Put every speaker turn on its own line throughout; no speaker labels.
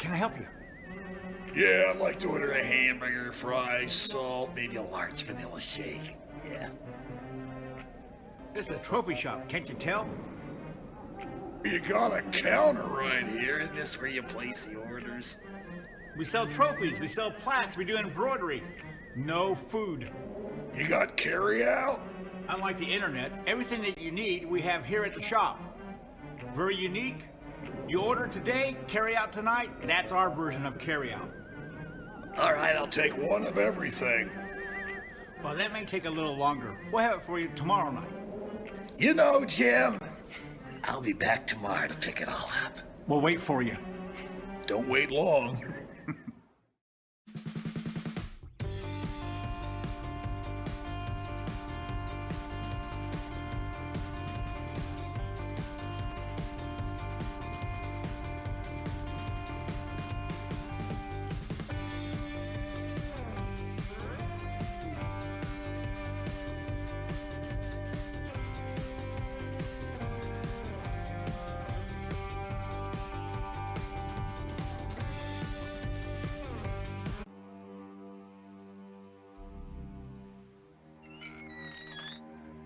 can I help you?
Yeah, I'd like to order a hamburger, fries, salt, maybe a large vanilla shake. Yeah.
This is a trophy shop, can't you tell?
You got a counter right here. Isn't this where you place the orders?
We sell trophies, we sell plaques, we do embroidery. No food.
You got carry-out?
Unlike the internet, everything that you need we have here at the shop. Very unique. You order today, carry out tonight. That's our version of carry out.
All right, I'll take one of everything.
Well, that may take a little longer. We'll have it for you tomorrow night.
You know, Jim, I'll be back tomorrow to pick it all up.
We'll wait for you.
Don't wait long.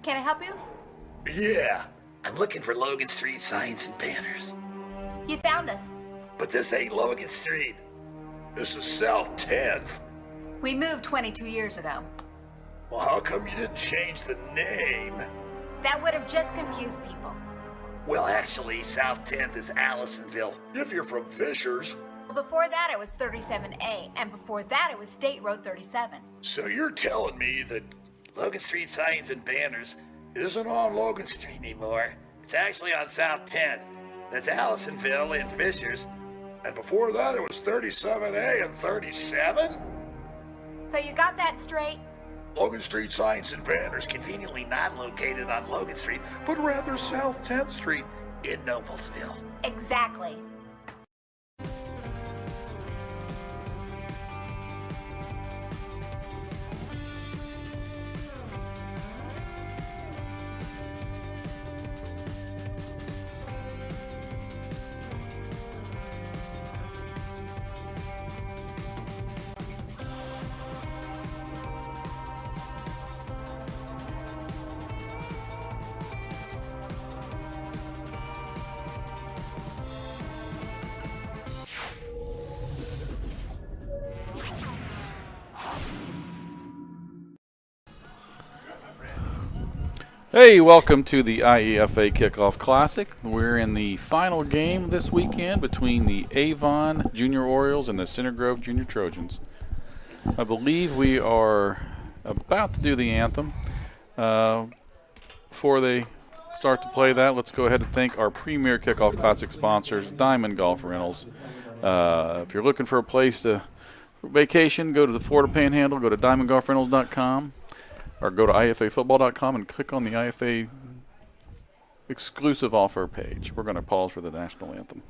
Can I help you?
Yeah, I'm looking for Logan Street signs and banners.
You found us.
But this ain't Logan Street. This is South 10th.
We moved 22 years ago.
Well, how come you didn't change the name?
That would have just confused people.
Well, actually, South 10th is Allisonville, if you're from Fishers.
Well, before that it was 37A, and before that it was State Road 37.
So you're telling me that Logan Street signs and banners isn't on Logan Street anymore. It's actually on South 10th. That's Allisonville and Fishers. And before that, it was 37A and 37?
So you got that straight?
Logan Street signs and banners conveniently not located on Logan Street, but rather South 10th Street in Noblesville.
Exactly.
Hey, welcome to the IEFA Kickoff Classic. We're in the final game this weekend between the Avon Junior Orioles and the Center Grove Junior Trojans. I believe we are about to do the anthem. Before they start to play that, let's go ahead and thank our premier Kickoff Classic sponsors, Diamond Golf Rentals. If you're looking for a place to vacation, go to the Florida Panhandle, go to diamondgolfrentals.com. Or go to IFAfootball.com and click on the IFA exclusive offer page. We're going to pause for the national anthem.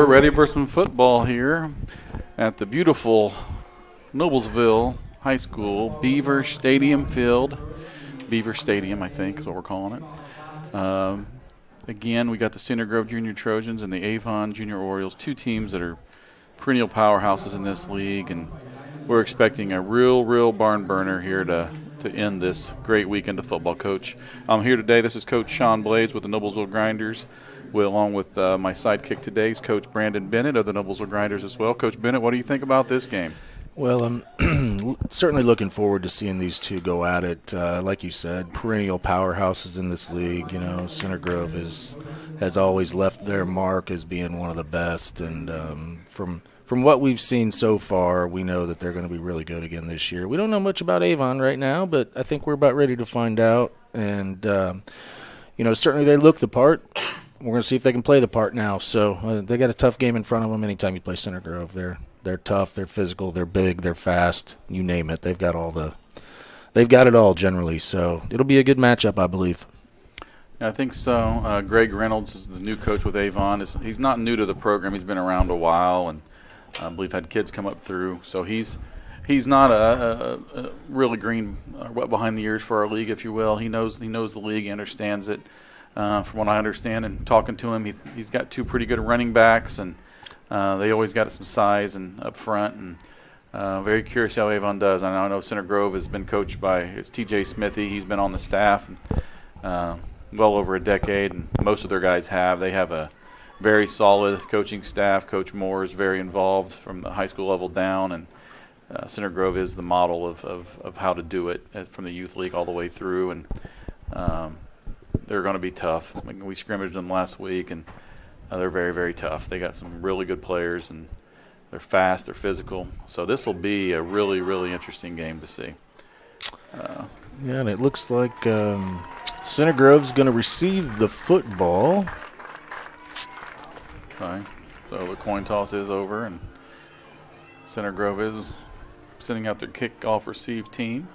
Ready for some football here at the beautiful Noblesville High School, Beaver Stadium Field. Beaver Stadium, I think, is what we're calling it. Again, we got the Center Grove Junior Trojans and the Avon Junior Orioles, two teams that are perennial powerhouses in this league, and we're expecting a real barn burner here to end this great weekend of football. Coach, I'm here today. This is Coach Sean Blades with the Noblesville Grinders, along with my sidekick today is Coach Brandon Bennett of the Noblesville Grinders as well. Coach Bennett, what do you think about this game?
Well, I'm certainly looking forward to seeing these two go at it. Like you said, perennial powerhouses in this league. You know, Center Grove has always left their mark as being one of the best, and from what we've seen so far, we know that they're going to be really good again this year. We don't know much about Avon right now, but I think we're about ready to find out. And certainly they look the part. We're going to see if they can play the part now. So they got a tough game in front of them anytime you play Center Grove. They're tough, they're physical, they're big, they're fast, you name it. They've got it all generally. So it'll be a good matchup, I believe.
Yeah, I think so. Greg Reynolds is the new coach with Avon. He's not new to the program. He's been around a while, and I believe had kids come up through. So he's not a really green, wet behind the ears for our league, if you will. He knows the league, he understands it. From what I understand, and talking to him, he's got two pretty good running backs, and they always got some size and up front, and very curious how Avon does. I know Center Grove has been coached by T.J. Smithy. He's been on the staff well over a decade, and most of their guys have. They have a very solid coaching staff. Coach Moore is very involved from the high school level down, and Center Grove is the model of how to do it from the youth league all the way through, and they're going to be tough. We scrimmaged them last week, and they're very, very tough. They got some really good players, and they're fast, they're physical. So this will be a really, really interesting game to see.
And it looks like Center Grove's going to receive the football.
Okay, so the coin toss is over, and Center Grove is sending out their kickoff receive team.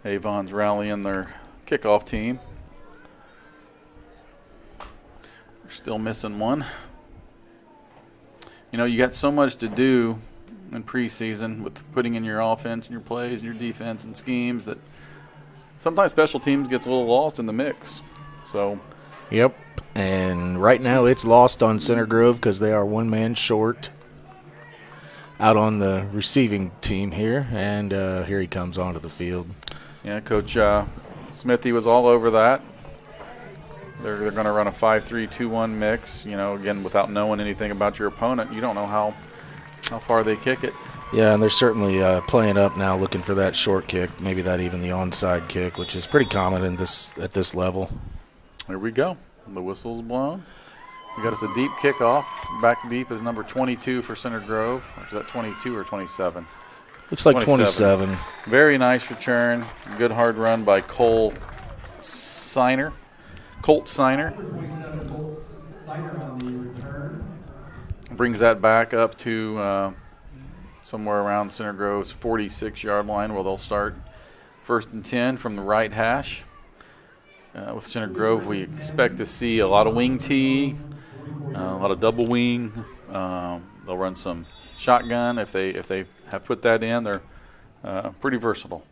Avon's rallying their kickoff team. They're still missing one. You know, you got so much to do in preseason with putting in your offense and your plays and your defense and schemes that sometimes special teams gets a little lost in the mix. So,
yep. And right now it's lost on Center Grove because they are one man short out on the receiving team here. And here he comes onto the field.
Yeah, Coach Smithy was all over that. They're going to run a 5-3-2-1 mix. You know, again, without knowing anything about your opponent, you don't know how far they kick it.
Yeah, and they're certainly playing up now, looking for that short kick, maybe that even the onside kick, which is pretty common at this level.
Here we go. The whistle's blown. We got us a deep kickoff. Back deep is number 22 for Center Grove. Or is that 22 or 27?
Looks like 27.
Very nice return. Good hard run by Colt Signer. Brings that back up to somewhere around Center Grove's 46-yard line where they'll start 1st and 10 from the right hash. With Center Grove, we expect to see a lot of wing tee, a lot of double wing. They'll run some shotgun if they have put that in. They're pretty versatile.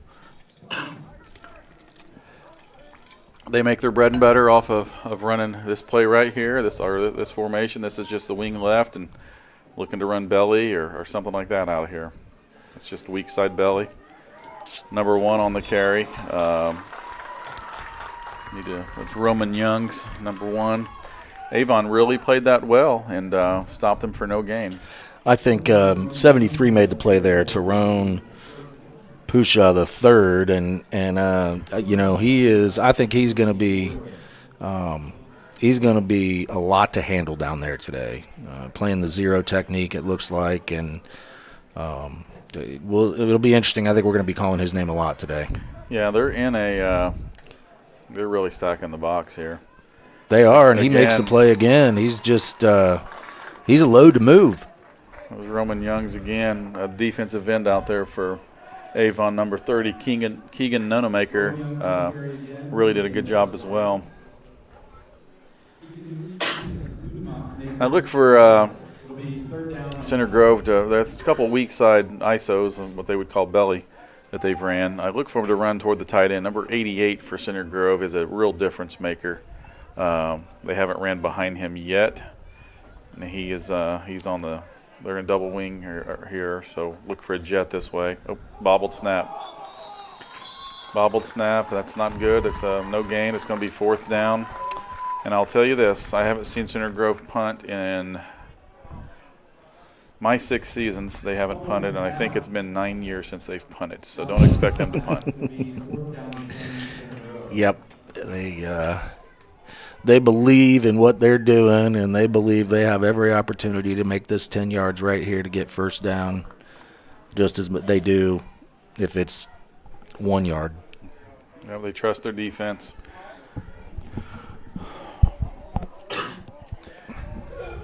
They make their bread and butter off of running this play right here, this formation. This is just the wing left and looking to run belly or something like that out of here. It's just weak side belly. Number 1 on the carry. It's Roman Young's number 1. Avon really played that well and stopped them for no gain.
I think 73 made the play there. Tyrone Pusha the third, and he is. I think he's going to be a lot to handle down there today. Playing the zero technique, it looks like, and it'll be interesting. I think we're going to be calling his name a lot today.
Yeah, they're really stacking the box here.
They are, and he makes the play again. He's just he's a load to move.
It was Roman Young's again, a defensive end out there for Avon, number 30, Keegan Nonemaker. Really did a good job as well. I look for Center Grove, that's a couple weak side ISOs, and what they would call belly, that they've ran. I look for them to run toward the tight end. Number 88 for Center Grove is a real difference maker. They haven't ran behind him yet. And he's on the, they're in double wing here, so look for a jet this way. Oh, bobbled snap. Bobbled snap, that's not good. It's no gain. It's going to be 4th down. And I'll tell you this, I haven't seen Center Grove punt in my 6 seasons. They haven't punted, and I think it's been 9 years since they've punted, so don't expect them to punt.
Yep. They believe in what they're doing, and they believe they have every opportunity to make this 10 yards right here to get first down, just as they do if it's 1 yard.
Yeah, they trust their defense.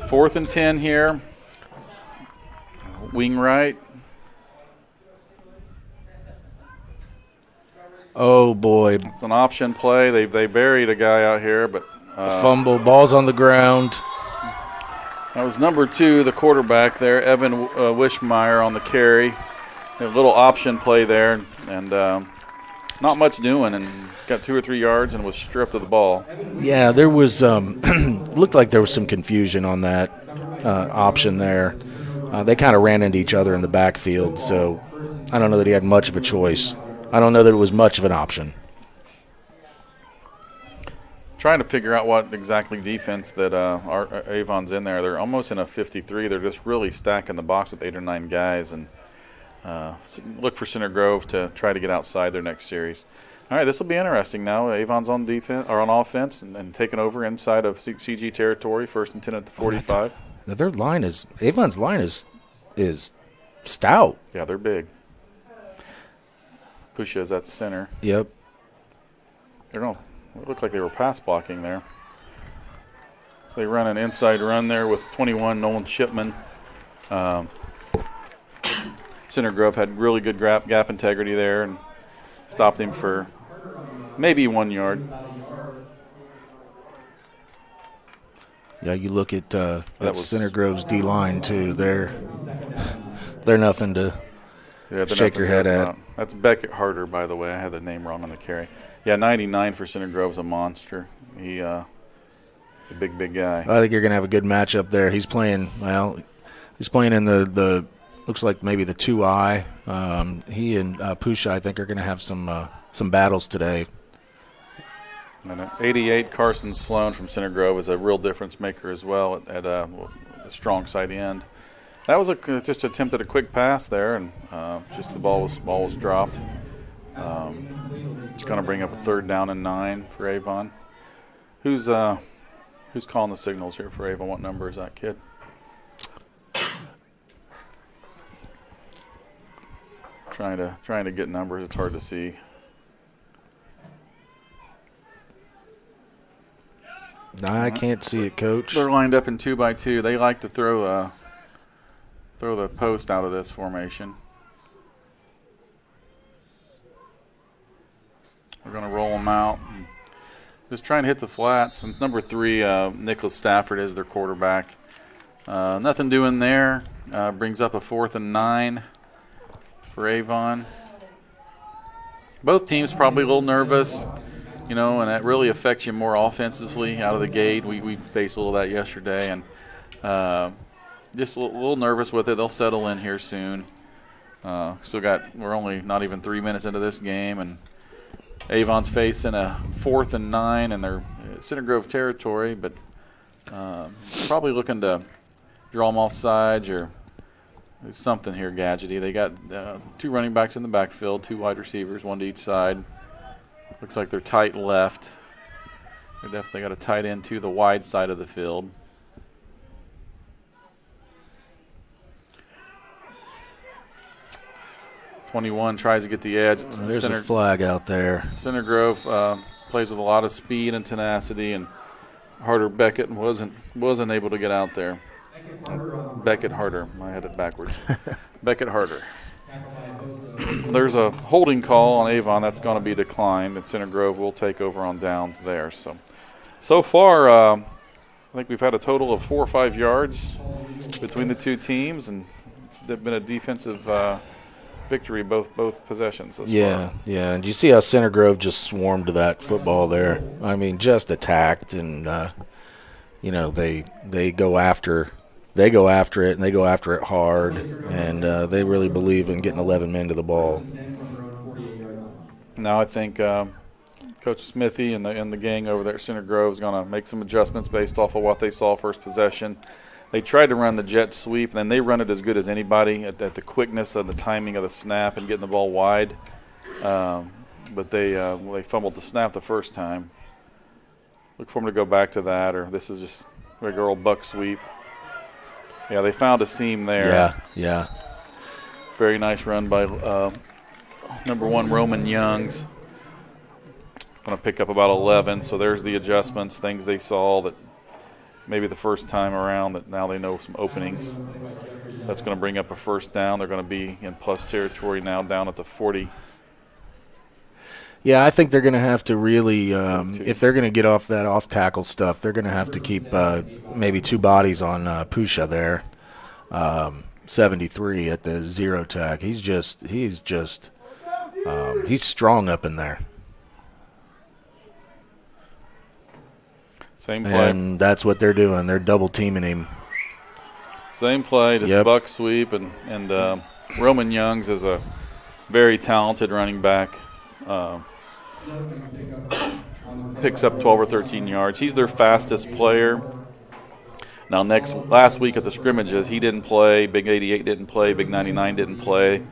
4th and 10 here. Wing right.
Oh, boy.
It's an option play. They buried a guy out here, but
fumble, ball's on the ground.
That was number 2, the quarterback there, Evan Wishmeyer on the carry. A little option play there, and not much doing, and got 2 or 3 yards and was stripped of the ball.
Yeah, there was looked like there was some confusion on that option there. They kind of ran into each other in the backfield, so I don't know that he had much of a choice. I don't know that it was much of an option.
Trying to figure out what exactly defense that our Avon's in there. They're almost in a 53. They're just really stacking the box with 8 or 9 guys, and look for Center Grove to try to get outside their next series. All right, this will be interesting now. Avon's on defense or on offense and taking over inside of CG territory. 1st and 10 at the 45.
Their line is Avon's line is stout.
Yeah, they're big. Pusha's at the center.
Yep.
They look like they were pass blocking there. So they run an inside run there with 21, Nolan Shipman. Center Grove had really good gap integrity there and stopped him for maybe 1 yard.
Yeah, you look at Center Grove's D-line, too. They're nothing to shake your head at.
That's Beckett Harder, by the way. I had the name wrong on the carry. Yeah, 99 for Center Grove's a monster. He's a big guy.
I think you're going to have a good matchup there. He's playing in the looks like maybe the 2I. He and Pusha, I think, are going to have some battles today.
And 88, Carson Sloan from Center Grove is a real difference maker as well at a strong side end. That was just attempted a quick pass there, and just the ball was dropped. It's going to bring up a 3rd down and 9 for Avon. Who's calling the signals here for Avon? What number is that kid? Trying to get numbers. It's hard to see.
I can't see it, Coach.
They're lined up in 2-by-2. They like to throw the post out of this formation. We're going to roll them out. Just trying to hit the flats. And number 3, Nicholas Stafford is their quarterback. Nothing doing there. Brings up a 4th and 9 for Avon. Both teams probably a little nervous. And that really affects you more offensively out of the gate. We faced a little of that yesterday, and just a little nervous with it. They'll settle in here soon. We're only not even 3 minutes into this game, and Avon's facing a 4th and 9, and they're Center Grove territory, but probably looking to draw them off sides or something here gadgety. They got 2 running backs in the backfield, 2 wide receivers, 1 to each side. Looks like they're tight left. They definitely got a tight end to the wide side of the field. .21 tries to get the edge.
There's a flag out there.
Center Grove plays with a lot of speed and tenacity, and Harder Beckett wasn't able to get out there. Beckett Harder. I had it backwards. Beckett Harder. There's a holding call on Avon that's going to be declined, and Center Grove will take over on downs there. So far, I think we've had a total of 4 or 5 yards between the two teams, and it's been a defensive victory both possessions thus far.
Yeah. And you see how Center Grove just swarmed to that football there? I mean, just attacked, and they go after it, and they go after it hard, and they really believe in getting 11 men to the ball.
Now I think Coach Smithy and the gang over there at Center Grove is going to make some adjustments based off of what they saw first possession. They tried to run the jet sweep, and then they run it as good as anybody at the quickness of the timing of the snap and getting the ball wide. But they fumbled the snap the first time. Look for them to go back to that, or this is just regular old buck sweep. Yeah, they found a seam there.
Yeah.
Very nice run by number 1 Roman Youngs. Going to pick up about 11, so there's the adjustments, things they saw that maybe the first time around that now they know some openings. So that's going to bring up a first down. They're going to be in plus territory now down at the 40.
Yeah, I think they're going to have to really, if they're going to get off that off-tackle stuff, they're going to have to keep maybe 2 bodies on Pusha there, 73 at the 0 tack. He's strong up in there.
Same play.
And that's what they're doing. They're double-teaming him.
Same play, just buck sweep. And Roman Youngs is a very talented running back. Picks up 12 or 13 yards. He's their fastest player. Now, last week at the scrimmages, he didn't play. Big 88 didn't play. Big 99 didn't play.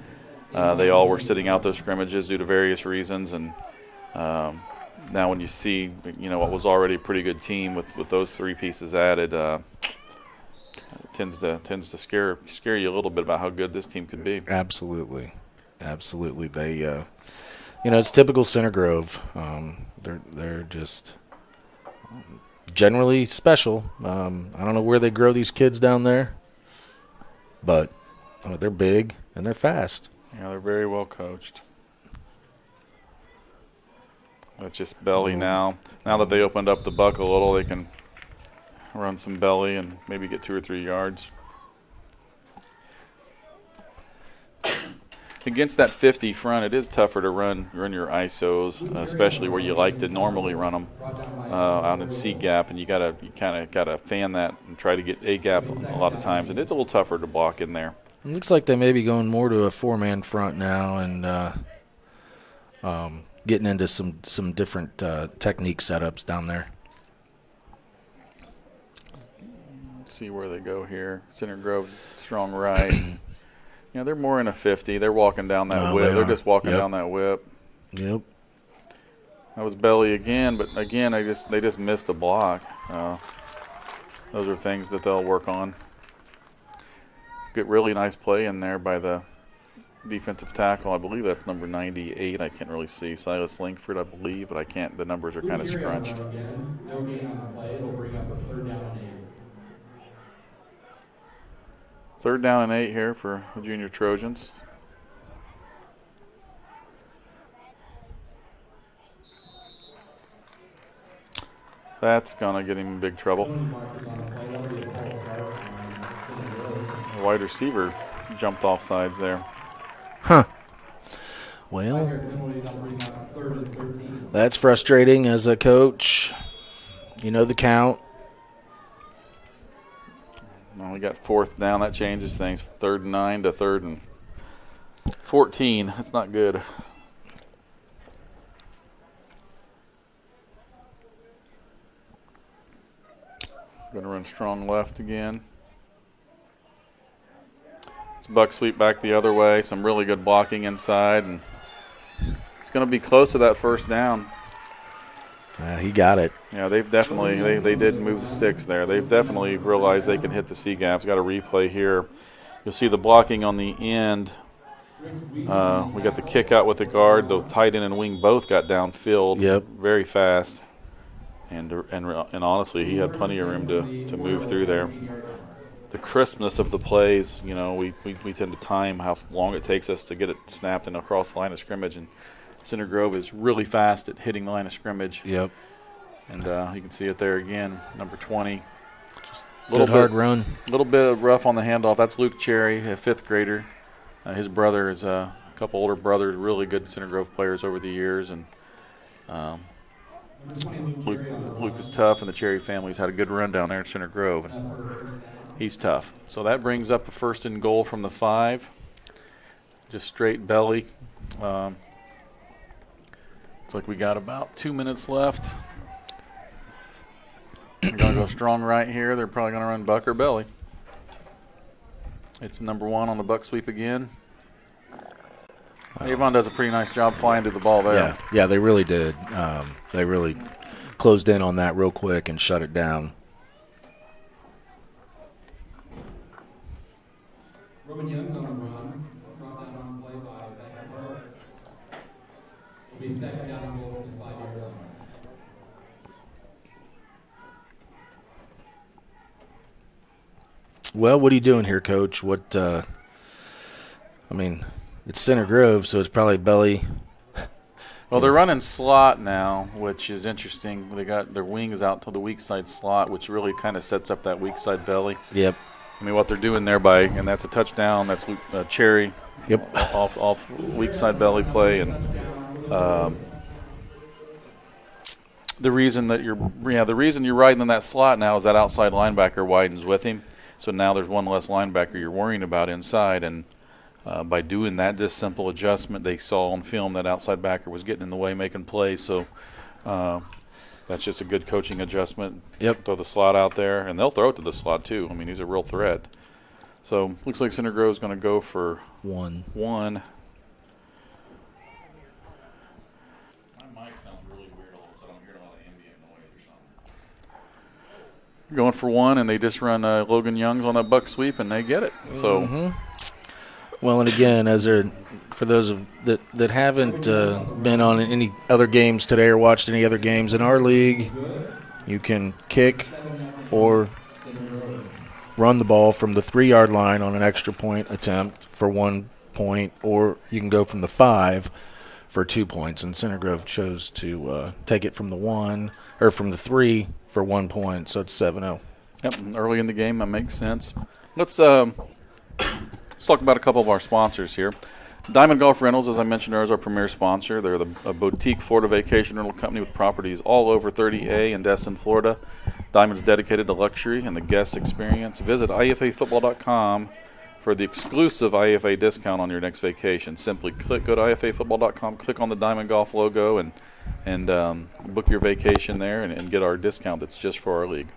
They all were sitting out those scrimmages due to various reasons. And now when you see, what was already a pretty good team with those 3 pieces added, it tends to scare you a little bit about how good this team could be.
Absolutely. They, it's typical Center Grove. They're just generally special. I don't know where they grow these kids down there, but they're big and they're fast.
Yeah, they're very well coached. That's just belly now. Now that they opened up the buck a little, they can run some belly and maybe get 2 or 3 yards. Against that 50 front, it is tougher to run your ISOs, especially where you like to normally run them out in C gap, and you kind of gotta fan that and try to get A gap a lot of times, and it's a little tougher to block in there.
It looks like they may be going more to a 4-man front now, and getting into some different technique setups down there.
Let's see where they go here. Center Grove's strong right. They're more in a 50. They're walking down that whip. They're just walking down that whip.
Yep.
That was belly again, but again, they just missed a block. Those are things that they'll work on. Good, really nice play in there by the defensive tackle. I believe that's number 98. I can't really see. Silas Linkford, I believe, but I can't. The numbers are kind of scrunched.
No gain on the play. It'll bring up a 3rd down and 8.
3rd down and 8 here for the junior Trojans. That's going to get him in big trouble. The wide receiver jumped off sides there.
Huh. Well, that's frustrating as a coach. You know the count.
Well, we got 4th down. That changes things. 3rd and 9 to 3rd and 14. That's not good. Going to run strong left again. It's buck sweep back the other way. Some really good blocking inside, and it's going to be close to that 1st down.
He got it.
Yeah, they've definitely they did move the sticks there. They've definitely realized they can hit the C gaps. Got a replay here. You'll see the blocking on the end. We got the kick out with the guard. The tight end and wing both got downfield.
Yep.
Very fast. And honestly, he had plenty of room to move through there. The crispness of the plays, we tend to time how long it takes us to get it snapped and across the line of scrimmage, and Center Grove is really fast at hitting the line of scrimmage.
Yep.
And you can see it there again, number 20.
Good hard run.
A little bit rough on the handoff. That's Luke Cherry, a 5th grader. His brother is a couple older brothers, really good Center Grove players over the years, and Luke is tough, and the Cherry family's had a good run down there at Center Grove, and he's tough. So that brings up a 1st and goal from the 5. Just straight belly. Looks like we got about 2 minutes left. We're going to go strong right here. They're probably going to run buck or belly. It's number 1 on the buck sweep again. Avon does a pretty nice job flying to the ball there.
Yeah, they really did. They really closed in on that real quick and shut it down.
Roman Young's on the run. Brought down on play by Becker. Will be 2nd down and goal from the 5-yard line.
Well, what are you doing here, Coach? What? I mean, it's Center Grove, so it's probably belly.
Well, they're running slot now, which is interesting. They got their wings out to the weak side slot, which really kind of sets up that weak side belly.
Yep.
I mean, what they're doing there and that's a touchdown. That's Cherry.
Yep.
Off weak side belly play, and the reason you're riding in that slot now is that outside linebacker widens with him. So now there's one less linebacker you're worrying about inside, and by doing that, this simple adjustment, they saw on film that outside backer was getting in the way, making plays. So that's just a good coaching adjustment.
Yep.
Throw the slot out there, and they'll throw it to the slot too. I mean, he's a real threat. So looks like Center Grove's going to go for
1.
My mic sounds really weird all of a sudden. I'm hearing a lot of ambient noise or something. Going for 1, and they just run Logan Youngs on that buck sweep, and they get it. So.
Well, and again, for those that haven't been on any other games today or watched any other games in our league, you can kick or run the ball from the 3-yard line on an extra point attempt for 1 point, or you can go from the 5 for 2 points. And Center Grove chose to take it from the 1 or from the 3 for 1 point, so it's 7-0.
Yep, early in the game, that makes sense. Let's talk about a couple of our sponsors here. Diamond Golf Rentals, as I mentioned, is our premier sponsor. They're a boutique Florida vacation rental company with properties all over 30A in Destin, Florida. Diamond's dedicated to luxury and the guest experience. Visit IEFAfootball.com for the exclusive IEFA discount on your next vacation. Simply go to IEFAfootball.com, click on the Diamond Golf logo, and book your vacation there and get our discount that's just for our league.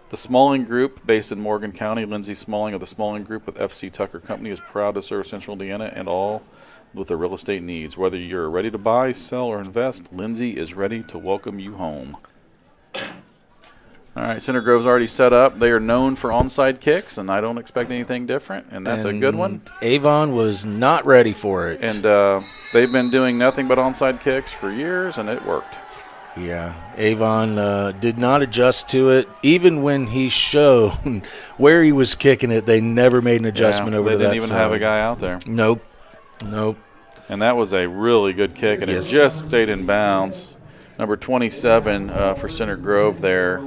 The Smalling Group, based in Morgan County, Lindsay Smalling of the Smalling Group with FC Tucker Company is proud to serve Central Indiana and all with their real estate needs. Whether you're ready to buy, sell, or invest, Lindsay is ready to welcome you home. All right, Center Grove's already set up. They are known for onside kicks, and I don't expect anything different, and that's a good one.
Avon was not ready for it.
And they've been doing nothing but onside kicks for years, and it worked.
Yeah, Avon did not adjust to it. Even when he showed where he was kicking it, they never made an adjustment over to that side.
They didn't even have a guy out there.
Nope.
And that was a really good kick, and it just stayed in bounds. Number 27 for Center Grove there.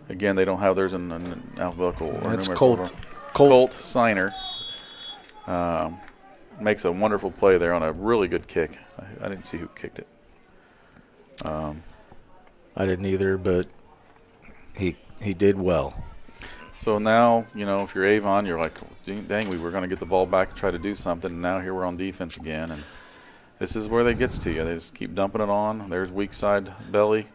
Again, they don't have theirs in alphabetical.
That's
Colt Signer. Makes a wonderful play there on a really good kick. I didn't see who kicked it.
I didn't either, but he did well.
So now, if you're Avon, you're like, dang, we were going to get the ball back and try to do something, and now here we're on defense again. And this is where they gets to you. They just keep dumping it on. There's weak side belly.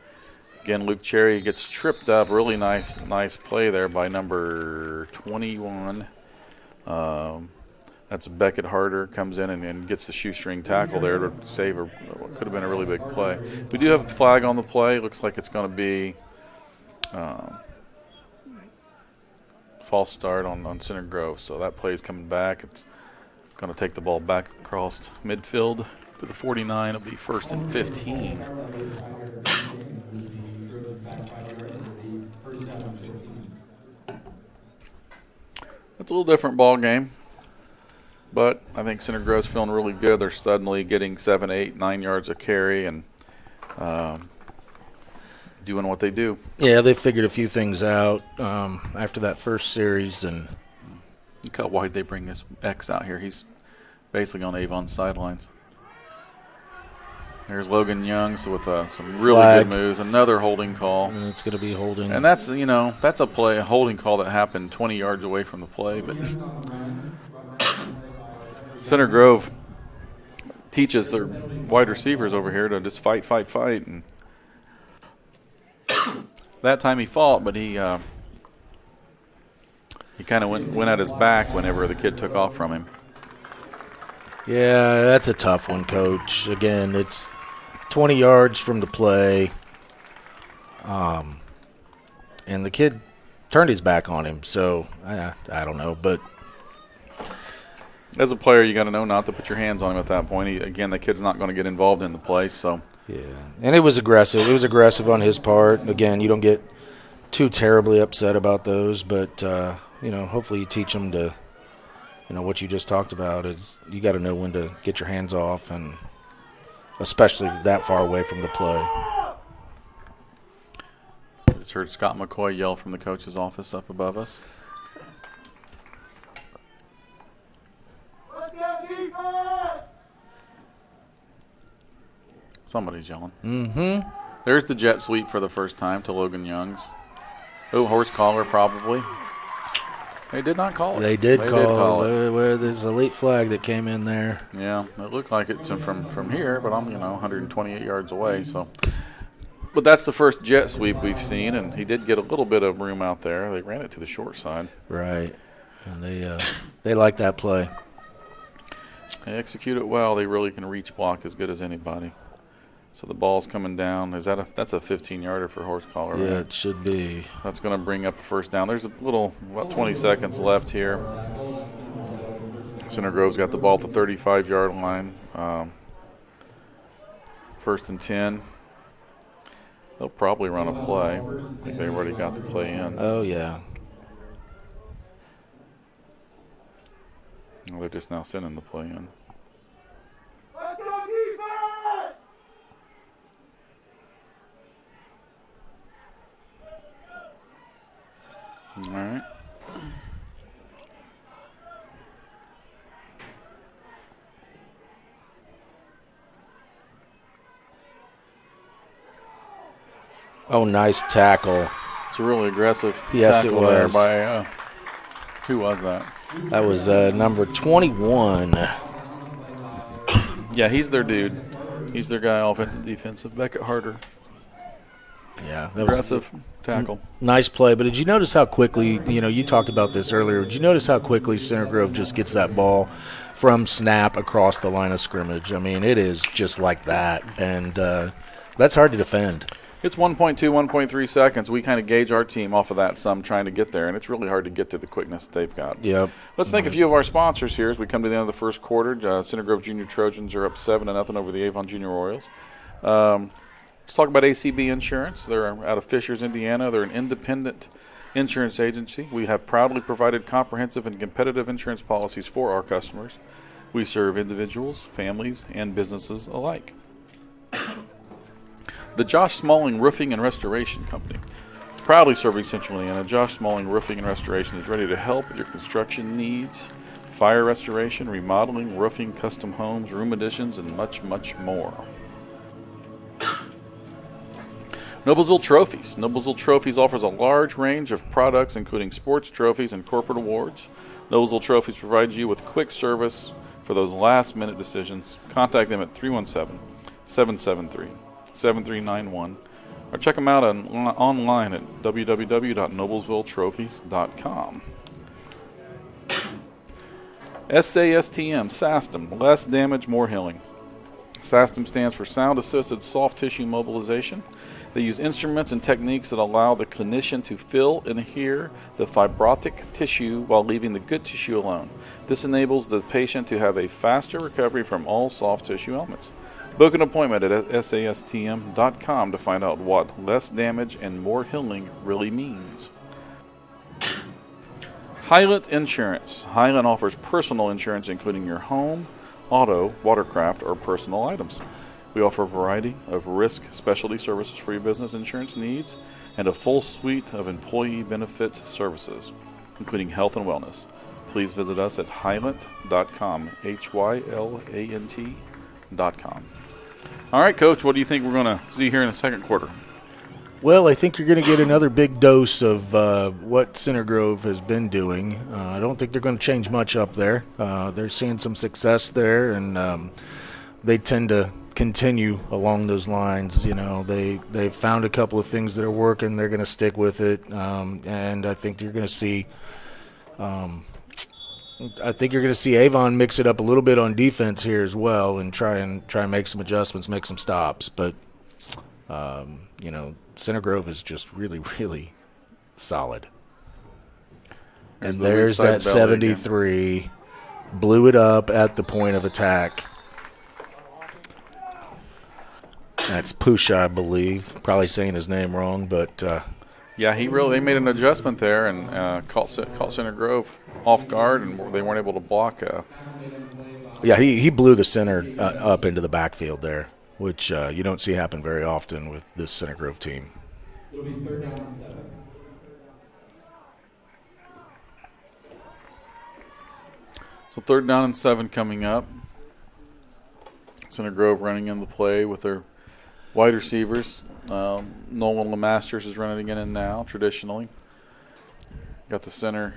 Again, Luke Cherry gets tripped up. Really nice play there by number 21. That's Beckett Harder, comes in and gets the shoestring tackle there to save what could have been a really big play. We do have a flag on the play. Looks like it's going to be false start on Center Grove. So that play is coming back. It's going to take the ball back across midfield to the 49 of the 1st and 15. It's a little different ball game. But I think Center Grove's feeling really good. They're suddenly getting 7, 8, 9 yards of carry, and doing what they do.
Yeah, they figured a few things out after that first series, and
Look how wide they bring this X out here. He's basically on Avon's sidelines. There's Logan Youngs with some really
Flag.
good moves. Another holding call.
and it's going to be holding.
And that's, that's a holding call that happened 20 yards away from the play. But Center Grove teaches their wide receivers over here to just fight. And that time he fought, but he kind of went at his back whenever the kid took off from him.
Yeah, that's a tough one, Coach. Again, it's 20 yards from the play, and the kid turned his back on him. So I don't know, but
As a player, you got to know not to put your hands on him at that point. Again, the kid's not going to get involved in the play. So
yeah, and it was aggressive. It was aggressive on his part. Again, you don't get too terribly upset about those, but hopefully you teach them to. What you just talked about is you got to know when to get your hands off, and especially that far away from the play.
just heard Scott McCoy yell from the coach's office up above us. Somebody's yelling.
Mm-hmm.
There's the jet sweep for the first time to Logan Youngs. Oh, horse collar probably. They did not call it.
They did call
it.
where there's a late flag that came in there.
Yeah, it looked like it's from here, but I'm 128 yards away. So, but that's the first jet sweep we've seen, and he did get a little bit of room out there. They ran it to the short side.
Right, and they like that play.
They execute it well. They really can reach block as good as anybody. So the ball's coming down. That's a 15-yarder for horse collar.
Yeah,
right?
it should be.
That's going to bring up a first down. There's about 20 seconds left here. Center Grove's got the ball at the 35-yard line. First and 10. They'll probably run a play. I think they've already got the play in.
Oh, yeah.
Well, they're just now sending the play in. All right.
Oh, nice tackle.
It's a really aggressive
Yes, it
tackle there
was.
by who was that?
That was number 21.
Yeah, he's their dude. He's their guy, offensive, defensive. Beckett Harder.
Yeah, that was
Aggressive tackle.
nice play. But did you notice how quickly, you talked about this earlier, did you notice how quickly Center Grove just gets that ball from snap across the line of scrimmage? I mean, it is just like that, and that's hard to defend.
It's 1.2, 1.3 seconds. We kind of gauge our team off of that some trying to get there, and it's really hard to get to the quickness that they've got.
Yep.
Let's thank a few of our sponsors here as we come to the end of the first quarter. Center Grove Junior Trojans are up 7-0 over the Avon Junior Royals. Let's talk about ACB Insurance. They're out of Fishers, Indiana. They're an independent insurance agency. We have proudly provided comprehensive and competitive insurance policies for our customers. We serve individuals, families, and businesses alike. The Josh Smalling Roofing and Restoration Company. Proudly serving Central Indiana, Josh Smalling Roofing and Restoration is ready to help with your construction needs, fire restoration, remodeling, roofing, custom homes, room additions, and much, much more. Noblesville Trophies. Noblesville Trophies offers a large range of products, including sports trophies and corporate awards. Noblesville Trophies provides you with quick service for those last-minute decisions. Contact them at 317-773-7391 or check them out online at www.noblesvilletrophies.com. SASTM, SASTM, less damage, more healing. SASTM stands for Sound-Assisted Soft Tissue Mobilization. They use instruments and techniques that allow the clinician to feel and hear the fibrotic tissue while leaving the good tissue alone. This enables the patient to have a faster recovery from all soft tissue ailments. Book an appointment at sastm.com to find out what less damage and more healing really means. Highland Insurance. Highland offers personal insurance including your home, auto, watercraft, or personal items. We offer a variety of risk specialty services for your business insurance needs and a full suite of employee benefits services, including health and wellness. Please visit us at Hylant.com, HYLANT.com. All right, Coach, what do you think we're going to see here in the second quarter?
Well, I think you're going to get another big dose of what Center Grove has been doing. I don't think they're going to change much up there. They're seeing some success there, and they tend to continue along those lines. You know, they've found a couple of things that are working. They're going to stick with it, and I think you're going to see. I think you're going to see Avon mix it up a little bit on defense here as well, and try and make some adjustments, make some stops. But you know, Center Grove is just really, really solid. And there's that 73. Again. Blew it up at the point of attack. That's Pusha, I believe. Probably saying his name wrong, but
yeah, they made an adjustment there and caught Center Grove off guard, and they weren't able to block.
Yeah, he blew the center up into the backfield there, which you don't see happen very often with this Center Grove team.
It'll be 3rd down and 7.
So 3rd down and 7 coming up. Center Grove running in the play with their wide receivers. Nolan LeMasters is running again in now, traditionally. Got the center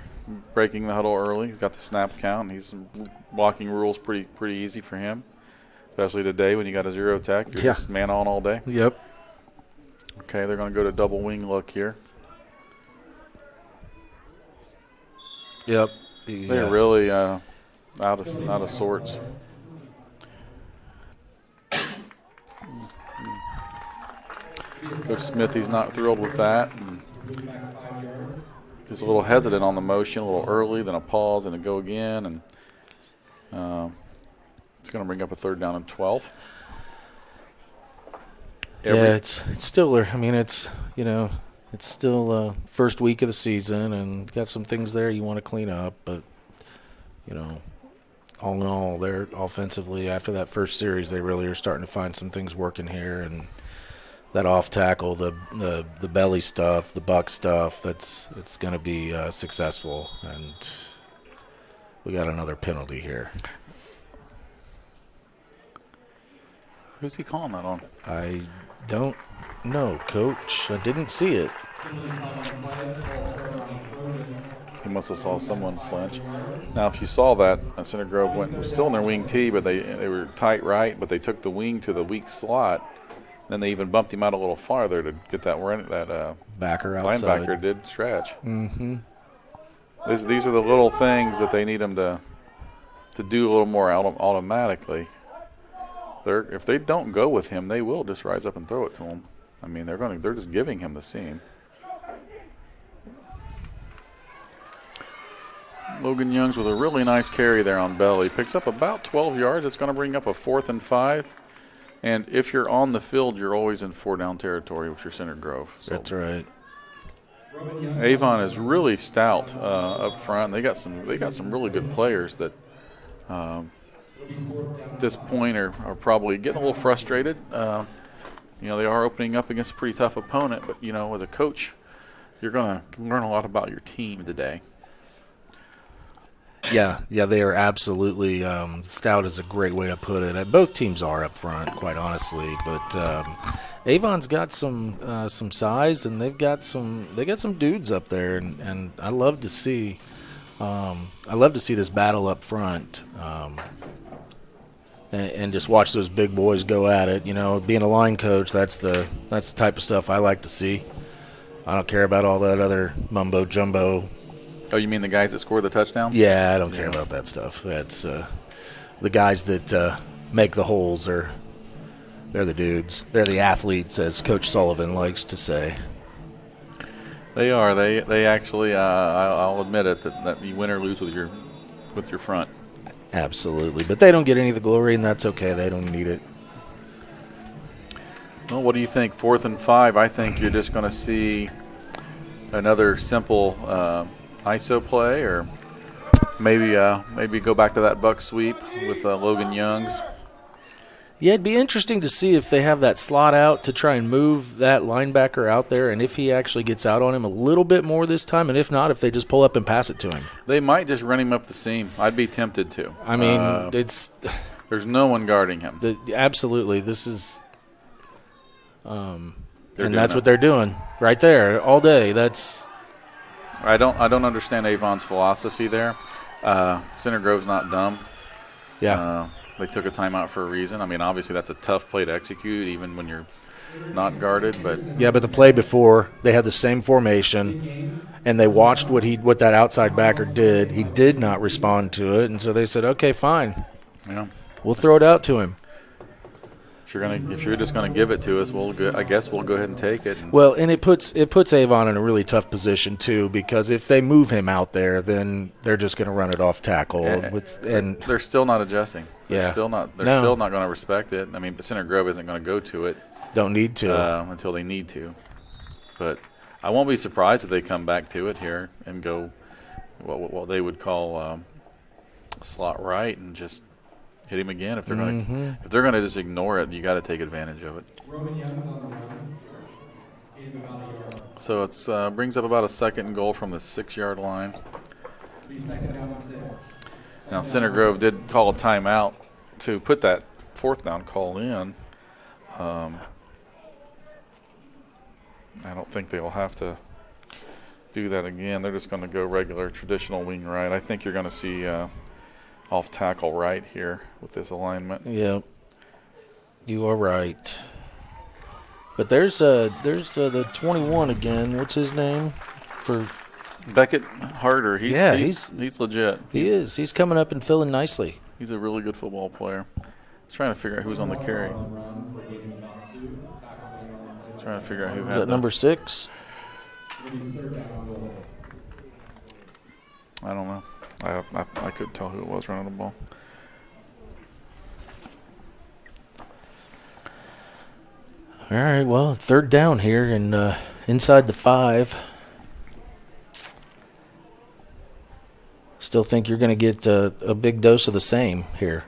breaking the huddle early. He's got the snap count. He's blocking rules pretty easy for him, especially today when you got a zero tech. You're just man on all day.
Yep.
Okay, they're going to go to double wing look here.
Yep.
They're really out of sorts. Coach Smith, he's not thrilled with that. And just a little hesitant on the motion, a little early, then a pause, and a go again. And it's going to bring up a 3rd down and 12.
It's still, I mean, it's still first week of the season, and got some things there you want to clean up. But, you know, all in all, they're offensively, after that first series, they really are starting to find some things working here. And that off tackle, the belly stuff, the buck stuff, it's going to be successful. And we got another penalty here.
Who's he calling that on?
I don't know, Coach. I didn't see it.
He must have saw someone flinch. Now, if you saw that, Center Grove was still in their wing T, but they were tight right, but they took the wing to the weak slot. Then they even bumped him out a little farther to get that
backer outside.
Linebacker did stretch.
Mm-hmm.
These are the little things that they need him to do a little more automatically. If they don't go with him, they will just rise up and throw it to him. I mean, they're just giving him the seam. Logan Youngs with a really nice carry there on belly. Picks up about 12 yards. It's going to bring up a 4th and 5. And if you're on the field, you're always in 4-down territory with your Center Grove. So
that's right.
Avon is really stout up front. They got some really good players that at this point are probably getting a little frustrated. You know, they are opening up against a pretty tough opponent, but, you know, as a coach, you're going to learn a lot about your team today.
Yeah, they are absolutely stout is a great way to put it. Both teams are up front, quite honestly, but Avon's got some size, and they got some dudes up there, and I love to see this battle up front. And just watch those big boys go at it. You know, being a line coach, that's the type of stuff I like to see. I don't care about all that other mumbo jumbo.
Oh, you mean the guys that score the touchdowns?
Yeah, I don't care about that stuff. That's the guys that make the holes. They're the dudes. They're the athletes, as Coach Sullivan likes to say.
They are. They actually. I'll admit it that you win or lose with your front.
Absolutely, but they don't get any of the glory, and that's okay. They don't need it.
Well, what do you think? 4th and 5. I think you're just going to see another simple ISO play, or maybe go back to that buck sweep with Logan Youngs.
Yeah, it'd be interesting to see if they have that slot out to try and move that linebacker out there, and if he actually gets out on him a little bit more this time, and if not, if they just pull up and pass it to him.
They might just run him up the seam. I'd be tempted to.
I mean, it's
there's no one guarding him.
Absolutely. This is and
doing
that's
that.
what they're doing right there all day. That's
I don't understand Avon's philosophy there. Center Grove's not dumb.
yeah.
They took a timeout for a reason. I mean, obviously that's a tough play to execute, even when you're not guarded. But
Yeah, but the play before, they had the same formation, and they watched what that outside backer did. He did not respond to it, and so they said, okay, fine. We'll throw it out to him.
if you're just gonna give it to us, I guess we'll go ahead and take it.
Well, and it puts Avon in a really tough position too, because if they move him out there, then they're just going to run it off tackle. And
they're still not adjusting.
Yeah.
They're still not going to respect it. I mean, but Center Grove isn't going to go to it.
Don't need to
until they need to. But I won't be surprised if they come back to it here and go what they would call slot right and just hit him again. If they're going to just ignore it, you got to take advantage of it.
Roman Young's on the run. Gain about a yard.
So it's brings up about a 2nd and goal from the 6-yard line.
3 second down and 6.
Now Center Grove did call a timeout to put that 4th down call in. I don't think they'll have to do that again. They're just going to go regular traditional wing right. I think you're going to see off tackle right here with this alignment.
Yep, you are right. But there's the 21 again. What's his name? For
Beckett Harder. He's legit.
He is. He's coming up and filling nicely.
He's a really good football player. He's trying to figure out who's on the carry. Trying to figure out who
Is
had
that number 6?
I don't know. I couldn't tell who it was running the ball.
All right, well, 3rd down here and inside the 5. Still think you're going to get a big dose of the same here.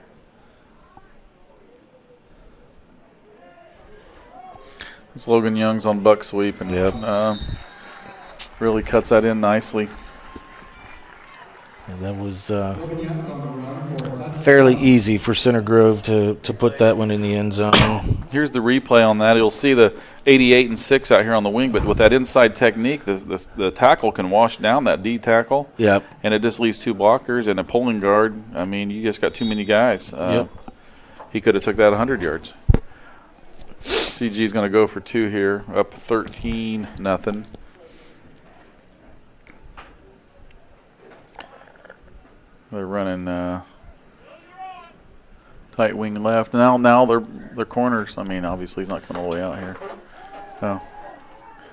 It's Logan Young's on buck sweep and really cuts that in nicely.
And that was fairly easy for Center Grove to put that one in the end zone.
Here's the replay on that. You'll see the 88 and 6 out here on the wing, but with that inside technique, the tackle can wash down that D tackle.
Yep.
And it just leaves 2 blockers and a pulling guard. I mean, you just got too many guys. He could have took that 100 yards. CG's going to go for 2 here, up 13-0. They're running tight wing left. Now they're corners. I mean, obviously he's not coming all the way out here. Oh,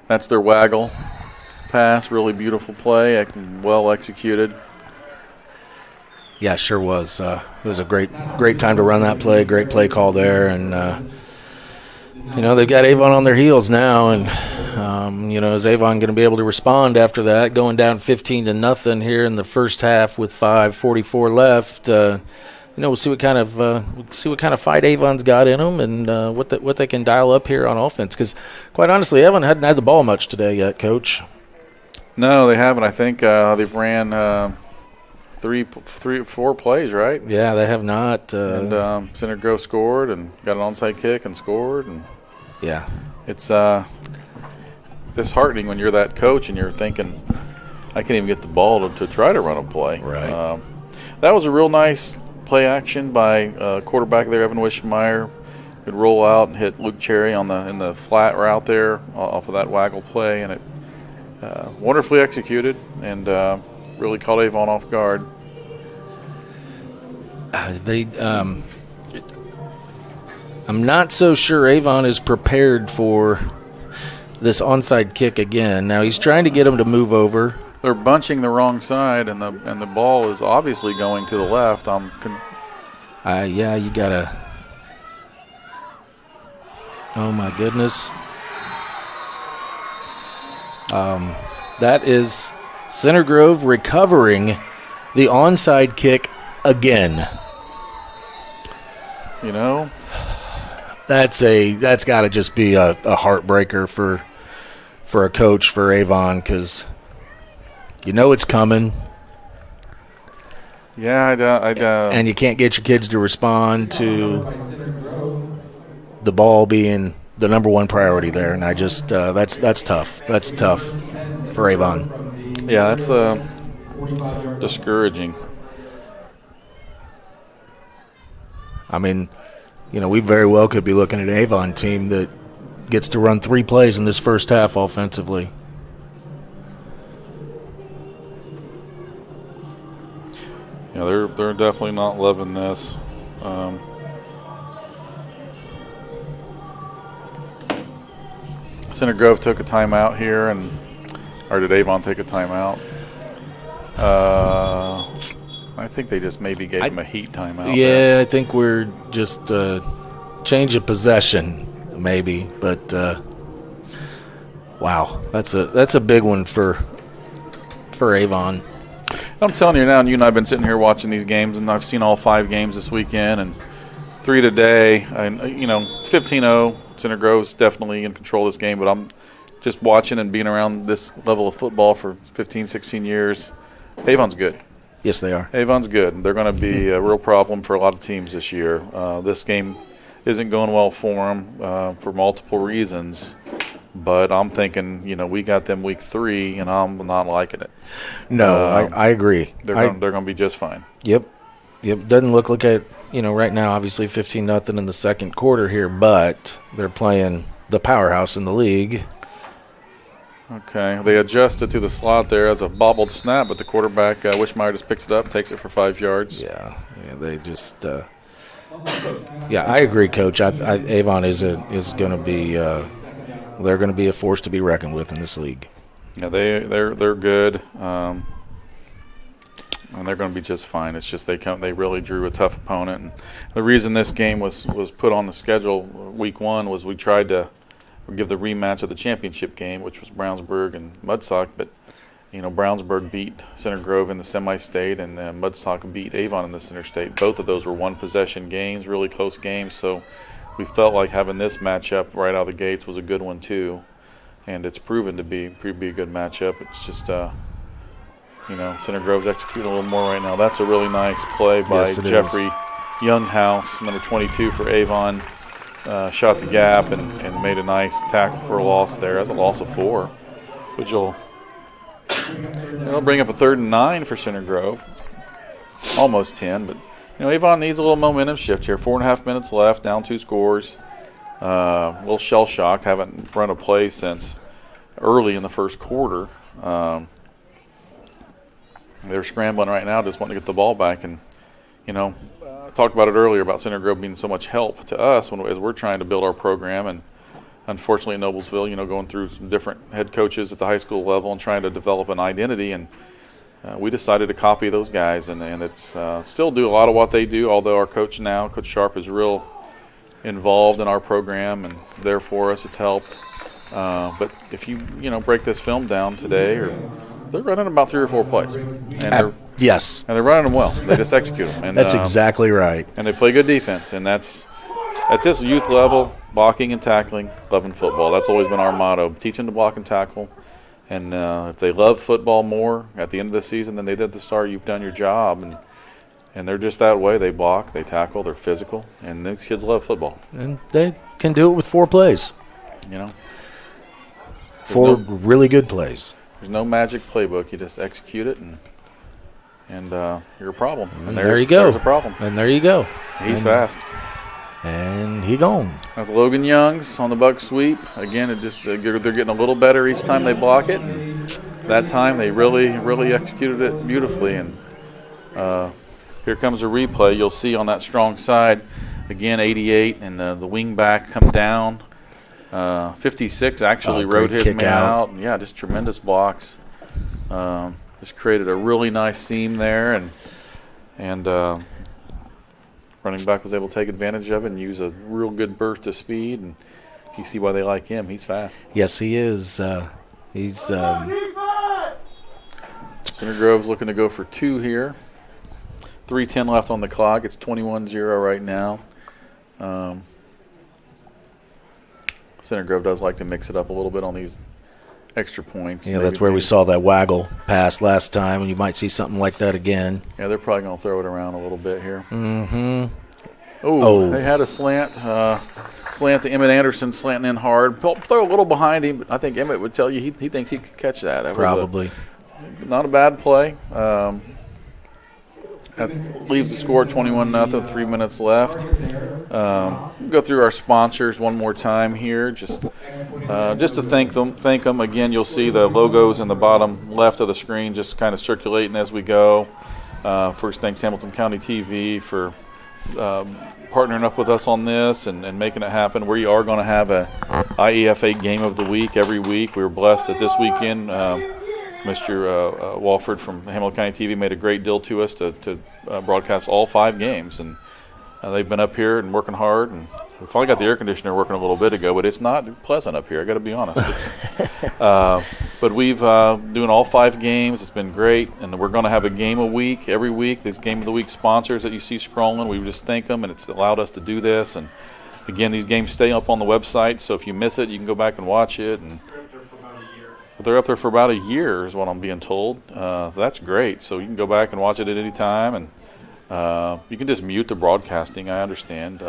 that's their waggle pass. Really beautiful play. Well executed.
Yeah, sure was. It was a great time to run that play. Great play call there, and they've got Avon on their heels now, and is Avon going to be able to respond after that, going down 15-0 here in the first half with 5:44 left? We'll see what kind of fight Avon's got in them, and what they can dial up here on offense. Because quite honestly, Avon hadn't had the ball much today yet, Coach.
No, they haven't. I think they've ran 4 plays, right?
Yeah, they have not.
And Center Grove scored and got an onside kick and scored, and
yeah,
it's disheartening when you're that coach and you're thinking, I can't even get the ball to try to run a play.
Right.
That was a real nice play action by quarterback there, Evan Wishmeyer. Could roll out and hit Luke Cherry in the flat route there off of that waggle play, and it wonderfully executed and really caught Avon off guard.
I'm not so sure Avon is prepared for this onside kick again. Now he's trying to get him to move over.
They're bunching the wrong side, and the ball is obviously going to the left.
Yeah, you gotta. Oh my goodness. That is Center Grove recovering the onside kick again. That's got to just be a heartbreaker for a coach for Avon, because you know it's coming.
Yeah,
and you can't get your kids to respond to the ball being the number one priority there, and I just that's tough. That's tough for Avon.
Yeah, that's discouraging.
I mean, we very well could be looking at an Avon team that gets to run 3 plays in this first half offensively.
Yeah, they're definitely not loving this. Center Grove took a timeout here, or did Avon take a timeout? I think they just maybe gave him a heat timeout.
Yeah,
there.
I think we're just change of possession, maybe. But wow, that's a big one for Avon.
I'm telling you now, and you and I have been sitting here watching these games, and I've seen all 5 games this weekend and 3 today. And it's 15-0. Center Grove's definitely in control of this game, but I'm just watching and being around this level of football for 15, 16 years. Avon's good.
Yes, they are.
Avon's good. They're going to be a real problem for a lot of teams this year. This game isn't going well for them for multiple reasons. But I'm thinking, we got them week 3, and I'm not liking it.
No, I agree.
They're going to be just fine.
Yep. Doesn't look like it. Right now, obviously 15-0 in the second quarter here, but they're playing the powerhouse in the league.
Okay, they adjusted to the slot there as a bobbled snap, but the quarterback, Wishmeyer, just picks it up, takes it for 5 yards.
Yeah, they just. I agree, Coach. Avon is going to be. They're going to be a force to be reckoned with in this league.
Yeah, they're good, and they're going to be just fine. It's just they really drew a tough opponent, and the reason this game was put on the schedule week 1 was we tried to give the rematch of the championship game, which was Brownsburg and Mudsock, but Brownsburg beat Center Grove in the semi-state, and Mudsock beat Avon in the Center State. Both of those were 1-possession games, really close games, so we felt like having this matchup right out of the gates was a good one too, and it's proven to be a good matchup. It's just Center Grove's executing a little more right now. That's a really nice play by Jeffrey Younghouse, number 22 for Avon. Shot the gap and made a nice tackle for a loss there. That's a loss of 4, which will bring up a 3rd and 9 for Center Grove. Almost 10, but Avon needs a little momentum shift here. 4.5 minutes left, down 2 scores. A little shell shock. Haven't run a play since early in the first quarter. They're scrambling right now, just wanting to get the ball back. And I talked about it earlier about Center Grove being so much help to us as we're trying to build our program. And unfortunately, in Noblesville, going through some different head coaches at the high school level and trying to develop an identity. And we decided to copy those guys, and it's still do a lot of what they do, although our coach now, Coach Sharp, is real involved in our program, and there for us it's helped. But if you break this film down today, they're running about 3 or 4 plays. And
yes.
And they're running them well. They just execute them. And,
that's exactly right.
And they play good defense, and that's at this youth level, blocking and tackling, loving football. That's always been our motto, teach them to block and tackle. And if they love football more at the end of the season than they did at the start, you've done your job. And they're just that way. They block, they tackle, they're physical, and these kids love football.
And they can do it with 4 plays. 4 really good plays.
There's no magic playbook. You just execute it, and you're a problem.
And there you go.
There's a problem.
And there you go.
He's fast.
And he gone.
That's Logan Youngs on the buck sweep. Again, they're getting a little better each time they block it. And that time they really, really executed it beautifully. And here comes a replay. You'll see on that strong side, again, 88, and the wing back come down. 56 actually rode his man out. And yeah, just tremendous blocks. Just created a really nice seam there, and running back was able to take advantage of it and use a real good burst of speed. And you see why they like him. He's fast.
Yes, he is. He's.
Center Grove's looking to go for 2 here. 3:10 left on the clock. It's 21-0 right now. Center Grove does like to mix it up a little bit on these extra points.
Yeah, that's where we saw that waggle pass last time, and you might see something like that again.
Yeah, they're probably going to throw it around a little bit here.
Mm-hmm.
Oh, they had a slant. Slant to Emmett Anderson, slanting in hard. Throw a little behind him, but I think Emmett would tell you he thinks he could catch that.
Probably.
Not a bad play. That leaves the score 21-0, 3 minutes left. We'll go through our sponsors one more time here, just to thank them. Again, you'll see the logos in the bottom left of the screen just kind of circulating as we go. First, thanks Hamilton County TV for partnering up with us on this and making it happen. We are going to have a IEFA game of the week every week. We were blessed that this weekend Mr. Walford from Hamilton County TV made a great deal to us to broadcast all 5 games, and they've been up here and working hard, and we finally got the air conditioner working a little bit ago, but it's not pleasant up here, I got to be honest. But we've doing all 5 games. It's been great, and we're going to have a game a week every week. These game of the week sponsors that you see scrolling, we just thank them, and it's allowed us to do this. And again, these games stay up on the website, so if you miss it, you can go back and watch it. And they're up there for about a year is what I'm being told. That's great. So you can go back and watch it at any time, and you can just mute the broadcasting. I understand.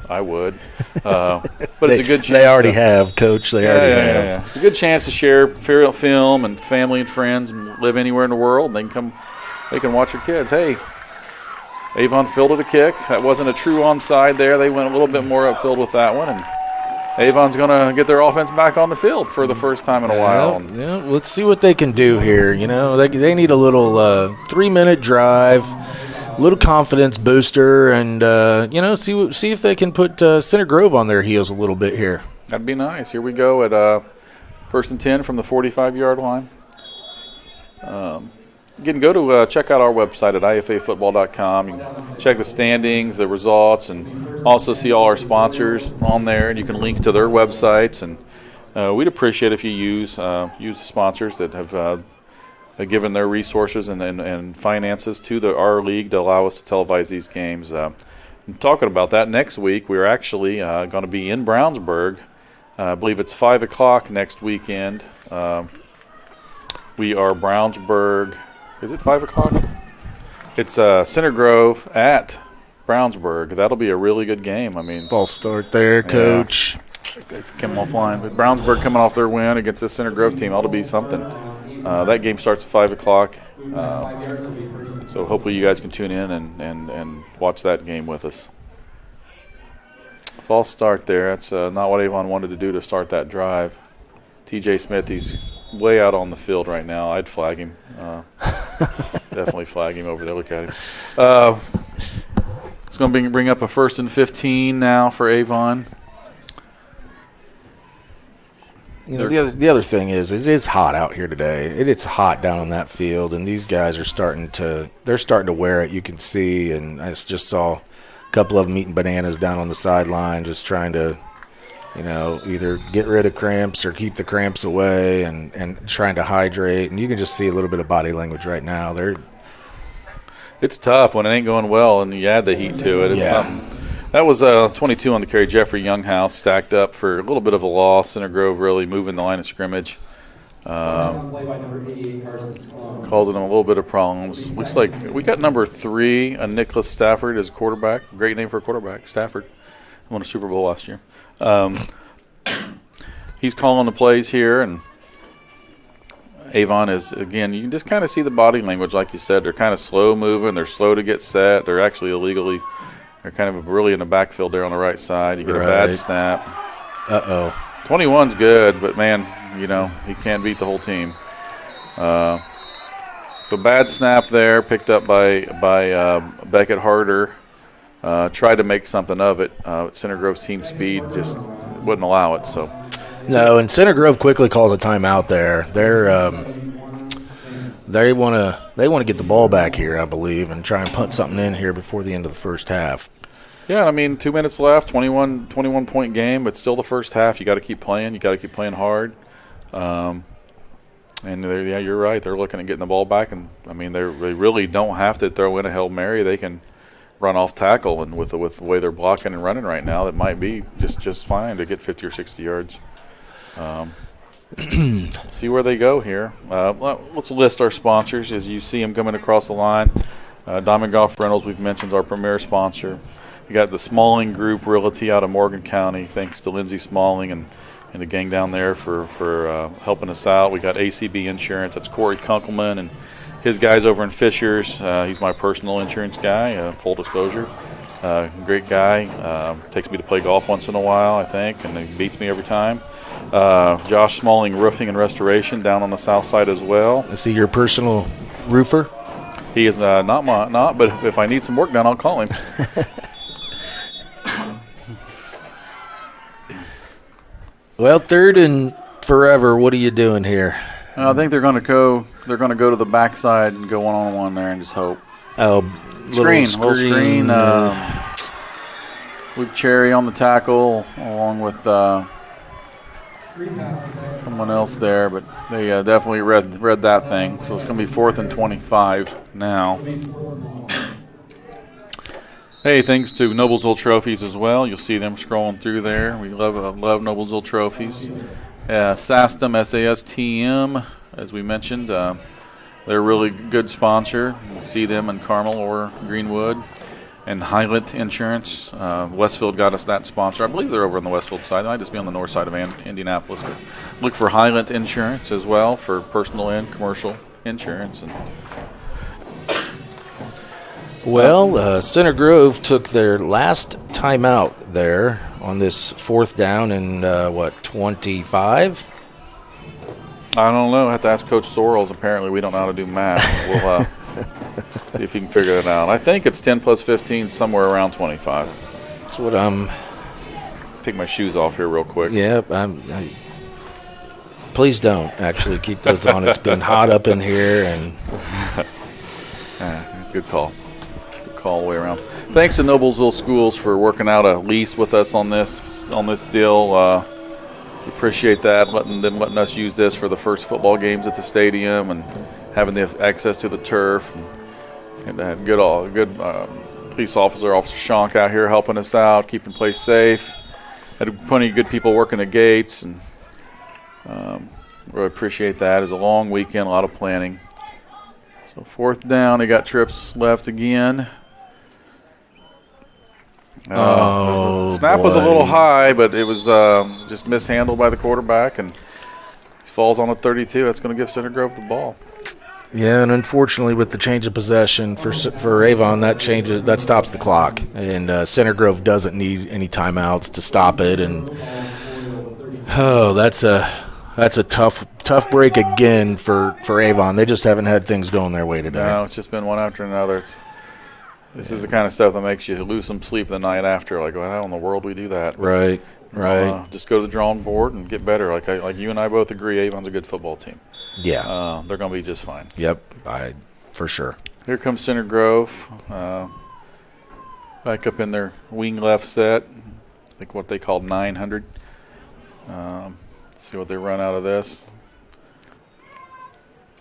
I would. But it's a good chance.
They already have, Coach. They already have.
Yeah. It's a good chance to share film and family and friends and live anywhere in the world. They can watch your kids. Hey, Avon fielded a kick. That wasn't a true onside there. They went a little bit more upfield with that one, and Avon's going to get their offense back on the field for the first time in a while.
Yeah, let's see what they can do here. You know, they need a little 3-minute drive, a little confidence booster, and see if they can put Center Grove on their heels a little bit here.
That'd be nice. Here we go at 1st and 10 from the 45-yard line. You can go to check out our website at IEFAfootball.com. You can check the standings, the results, and also see all our sponsors on there. And you can link to their websites. And we'd appreciate if you use the sponsors that have given their resources and finances to our league to allow us to televise these games. And talking about that, next week we're actually going to be in Brownsburg. I believe it's 5 o'clock next weekend. We are Brownsburg. Is it 5 o'clock? It's Center Grove at Brownsburg. That'll be a really good game. I mean,
false start there, Coach.
They came offline, but Brownsburg coming off their win against the Center Grove team ought to be something. That game starts at 5 o'clock. So hopefully you guys can tune in and watch that game with us. False start there. That's not what Avon wanted to do to start that drive. TJ Smith, he's way out on the field right now. I'd flag him. Definitely flag him over there. Look at him. It's going to bring up a 1st and 15 now for Avon.
You know, the other thing is it's hot out here today. It's hot down on that field, and these guys are starting to wear it. You can see, and I just saw a couple of them eating bananas down on the sideline, just trying to, either get rid of cramps or keep the cramps away and trying to hydrate. And you can just see a little bit of body language right now.
It's tough when it ain't going well and you add the heat to it. It's something. That was 22 on the carry. Jeffrey Younghouse stacked up for a little bit of a loss. Center Grove really moving the line of scrimmage. Causing them a little bit of problems. Looks like we got number 3, Nicholas Stafford as quarterback. Great name for a quarterback, Stafford. Won a Super Bowl last year. He's calling the plays here, and Avon is, again, you can just kind of see the body language, like you said. They're kind of slow moving. They're slow to get set. They're actually they're kind of really in the backfield there on the right side. You get a bad snap. 21's good, but, man, he can't beat the whole team. So bad snap there, picked up by Beckett Harder. Tried to make something of it. Center Grove's team speed just wouldn't allow it.
No, and Center Grove quickly calls a timeout there. They want to get the ball back here, I believe, and try and punt something in here before the end of the first half.
Yeah, I mean, 2 minutes left, 21-point game, but still the first half. You got to keep playing. You got to keep playing hard. And you're right. They're looking at getting the ball back, and I mean, they really don't have to throw in a Hail Mary. They can run off tackle, and with the way they're blocking and running right now, that might be just fine to get 50 or 60 yards. See where they go here. Let's list our sponsors as you see them coming across the line. Diamond Golf Rentals, we've mentioned, our premier sponsor. We got the Smalling Group Realty out of Morgan County. Thanks to Lindsay Smalling and the gang down there for helping us out. We got ACB Insurance. That's Corey Kunkelman and his guys over in Fishers. He's my personal insurance guy, full disclosure. Great guy. Takes me to play golf once in a while, I think, and he beats me every time. Josh Smalling Roofing and Restoration down on the south side as well.
Is he your personal roofer?
He is not, but if I need some work done, I'll call him.
Well, third and forever, what are you doing here?
I think they're going to go. They're going to go to the backside and go one-on-one there and just hope.
Oh,
Little screen. Luke Cherry on the tackle, along with someone else there, but they definitely read that thing. So it's going to be 4th and 25 now. Hey, thanks to Noblesville Trophies as well. You'll see them scrolling through there. We love Noblesville Trophies. SASTM, SASTM, as we mentioned, they're a really good sponsor. You'll see them in Carmel or Greenwood. And Highland Insurance. Westfield got us that sponsor. I believe they're over on the Westfield side. They might just be on the north side of Indianapolis. But look for Highland Insurance as well for personal and commercial insurance.
Well, Center Grove took their last timeout there on this 4th down and 25?
I don't know. I have to ask Coach Sorrells. Apparently, we don't know how to do math. We'll see if he can figure it out. I think it's 10 plus 15, somewhere around 25.
That's what I'm.
Take my shoes off here real quick.
Yep. Please don't actually keep those on. It's been hot up in here, and
good call. Good call all the way around. Thanks to Noblesville Schools for working out a lease with us on this deal. We appreciate that, letting us use this for the first football games at the stadium and having the access to the turf. And good police officer Shank out here helping us out, keeping the place safe. Had plenty of good people working the gates, and really appreciate that. It was a long weekend, a lot of planning. So 4th down, they got trips left again. Snap was a little high, but it was just mishandled by the quarterback, and he falls on a 32. That's going to give Center Grove the ball.
Yeah, and unfortunately, with the change of possession for Avon, that stops the clock, and Center Grove doesn't need any timeouts to stop it. And that's a tough break again for Avon. They just haven't had things going their way today.
No, it's just been one after another. This is the kind of stuff that makes you lose some sleep the night after. Like, well, how in the world we do that?
Right.
Just go to the drawing board and get better. Like you and I both agree, Avon's a good football team.
Yeah.
They're going to be just fine.
Yep, for sure.
Here comes Center Grove. Back up in their wing left set. I think what they called 900. Let's see what they run out of this.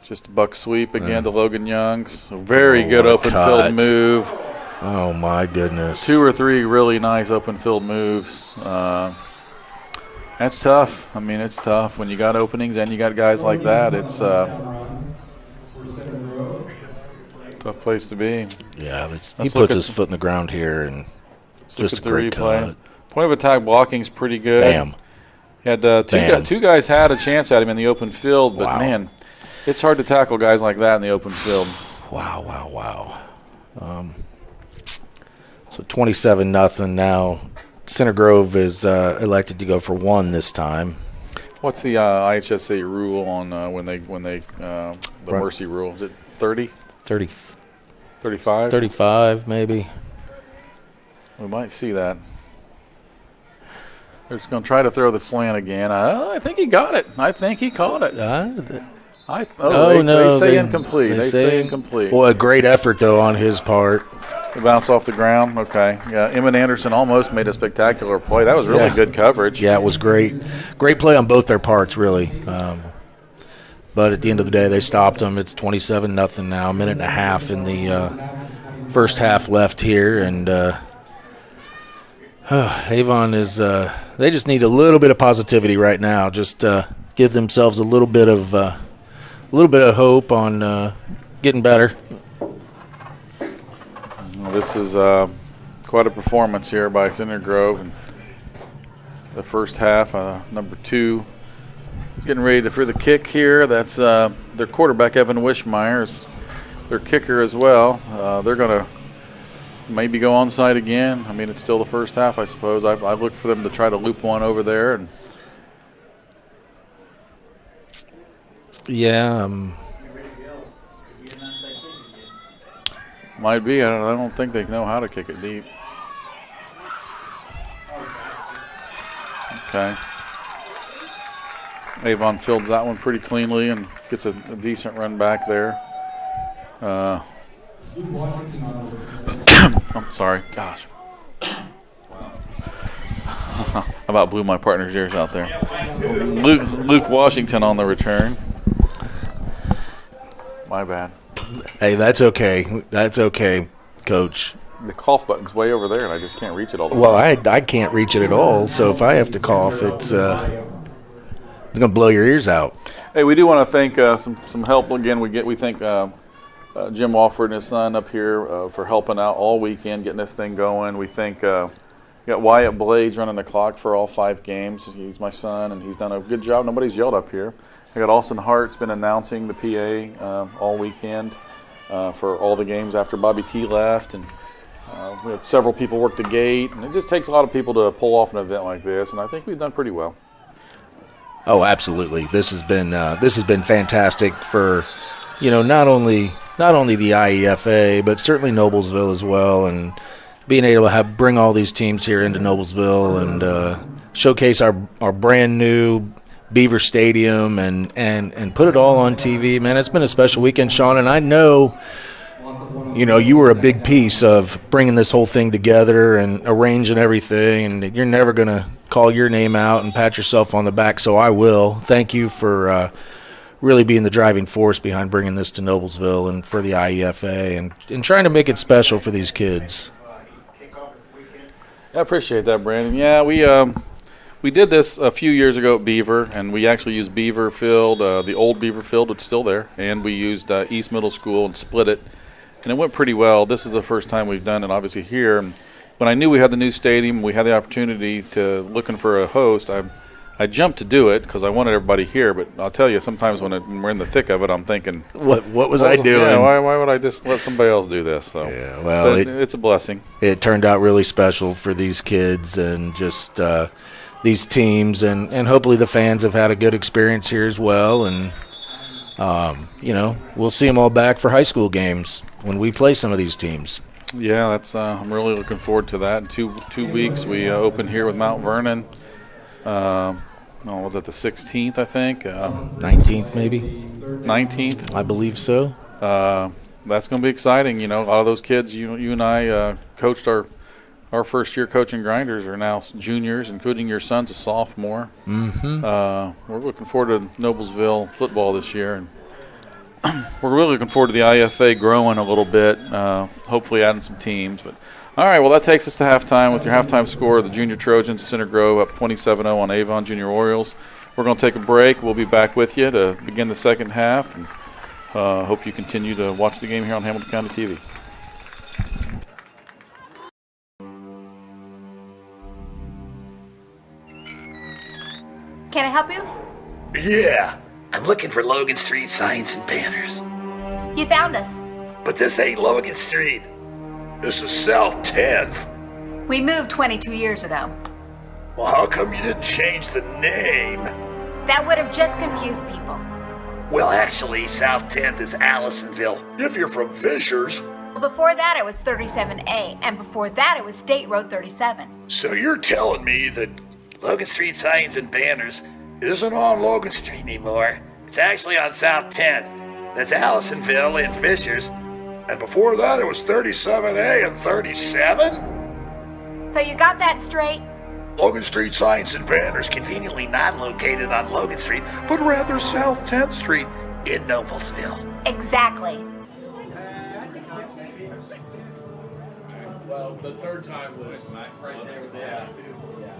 Just a buck sweep again to Logan Youngs. A very good open field move.
Oh, my goodness.
2 or 3 really nice open field moves. That's tough. I mean, it's tough when you got openings and you got guys like that. It's a tough place to be.
Yeah, he puts his foot in the ground here, and just a great cut.
Point of attack blocking is pretty good.
Bam.
He had two guys had a chance at him in the open field, but man, it's hard to tackle guys like that in the open field.
Wow. So 27-0 now. Center Grove is elected to go for 1 this time.
What's the IHSA rule on when they the mercy rule? Is it 30?
30.
35?
35 maybe.
We might see that. They're just going to try to throw the slant again. I think he got it. I think he caught it. They say incomplete. They say incomplete.
Well, a great effort, though, on his part.
It bounced off the ground. Okay. Yeah, Emmett Anderson almost made a spectacular play. That was really good coverage.
Yeah, it was great. Great play on both their parts, really. But at the end of the day, they stopped them. It's 27-0 now, a minute and a half in the first half left here, and Avon is they just need a little bit of positivity right now. Just give themselves a little bit of hope on getting better.
Well, this is quite a performance here by Center Grove. And the first half, number 2 is getting ready for the kick here. That's their quarterback, Evan Wishmeyer, is their kicker as well. They're going to maybe go onside again. I mean, it's still the first half, I suppose. I look for them to try to loop one over there. And
yeah.
Might be. I don't think they know how to kick it deep. Okay. Avon fields that one pretty cleanly and gets a decent run back there. I'm sorry. Gosh. I about blew my partner's ears out there. Luke Washington on the return. My bad.
Hey, that's okay. That's okay, Coach.
The cough button's way over there, and I just can't reach it all the way.
Well, I can't reach it at all, so if I have to cough, it's going to blow your ears out.
Hey, we do want to thank some help again. We thank Jim Walford and his son up here for helping out all weekend, getting this thing going. We thank got Wyatt Blades running the clock for all 5 games. He's my son, and he's done a good job. Nobody's yelled up here. I got Austin Hart's been announcing the PA all weekend for all the games after Bobby T left, and we had several people work the gate, and it just takes a lot of people to pull off an event like this, and I think we've done pretty well.
Oh, absolutely. This has been fantastic for, not only the IEFA, but certainly Noblesville as well, and being able to bring all these teams here into Noblesville and showcase our brand new Beaver Stadium and put it all on TV. Man, it's been a special weekend, Sean, and I know you were a big piece of bringing this whole thing together and arranging everything, and you're never going to call your name out and pat yourself on the back, so I will. Thank you for really being the driving force behind bringing this to Noblesville and for the IEFA and trying to make it special for these kids.
I appreciate that, Brandon. Yeah, we did this a few years ago at Beaver, and we actually used Beaver Field, the old Beaver Field, it's still there, and we used East Middle School and split it, and it went pretty well. This is the first time we've done it, obviously, here. When I knew we had the new stadium, we had the opportunity to looking for a host, I jumped to do it because I wanted everybody here, but I'll tell you, sometimes when we're in the thick of it, I'm thinking,
what was I doing?
Yeah, why would I just let somebody else do this? So,
yeah, well,
it's a blessing.
It turned out really special for these kids and just these teams, and hopefully the fans have had a good experience here as well. And we'll see them all back for high school games when we play some of these teams.
Yeah, that's I'm really looking forward to that. In two weeks, we open here with Mount Vernon. Was it the 16th, I think?
19th, maybe?
19th?
I believe so.
That's going to be exciting. A lot of those kids you and I coached our first year coaching grinders are now juniors, including your son's a sophomore. Mm-hmm. We're looking forward to Noblesville football this year, and we're really looking forward to the IFA growing a little bit, hopefully adding some teams. But all right, well, that takes us to halftime with your halftime score. The Junior Trojans of Center Grove up 27-0 on Avon Junior Orioles. We're going to take a break. We'll be back with you to begin the second half, and hope you continue to watch the game here on Hamilton County TV.
Can I help you?
Yeah, I'm looking for Logan Street signs and banners.
You found us.
But this ain't Logan Street. This is South 10th.
We moved 22 years ago.
Well, how come you didn't change the name?
That would have just confused people.
Well, actually, South 10th is Allisonville, if you're from Fishers.
Well, before that it was 37A, and before that it was State Road 37.
So you're telling me that Logan Street signs and banners isn't on Logan Street anymore? It's actually on South 10th. That's Allisonville and Fishers. And before that, it was 37A and 37?
So you got that straight?
Logan Street signs and banners conveniently not located on Logan Street, but rather South 10th Street in Noblesville.
Exactly.
Well, the third time was right there with that. Yeah.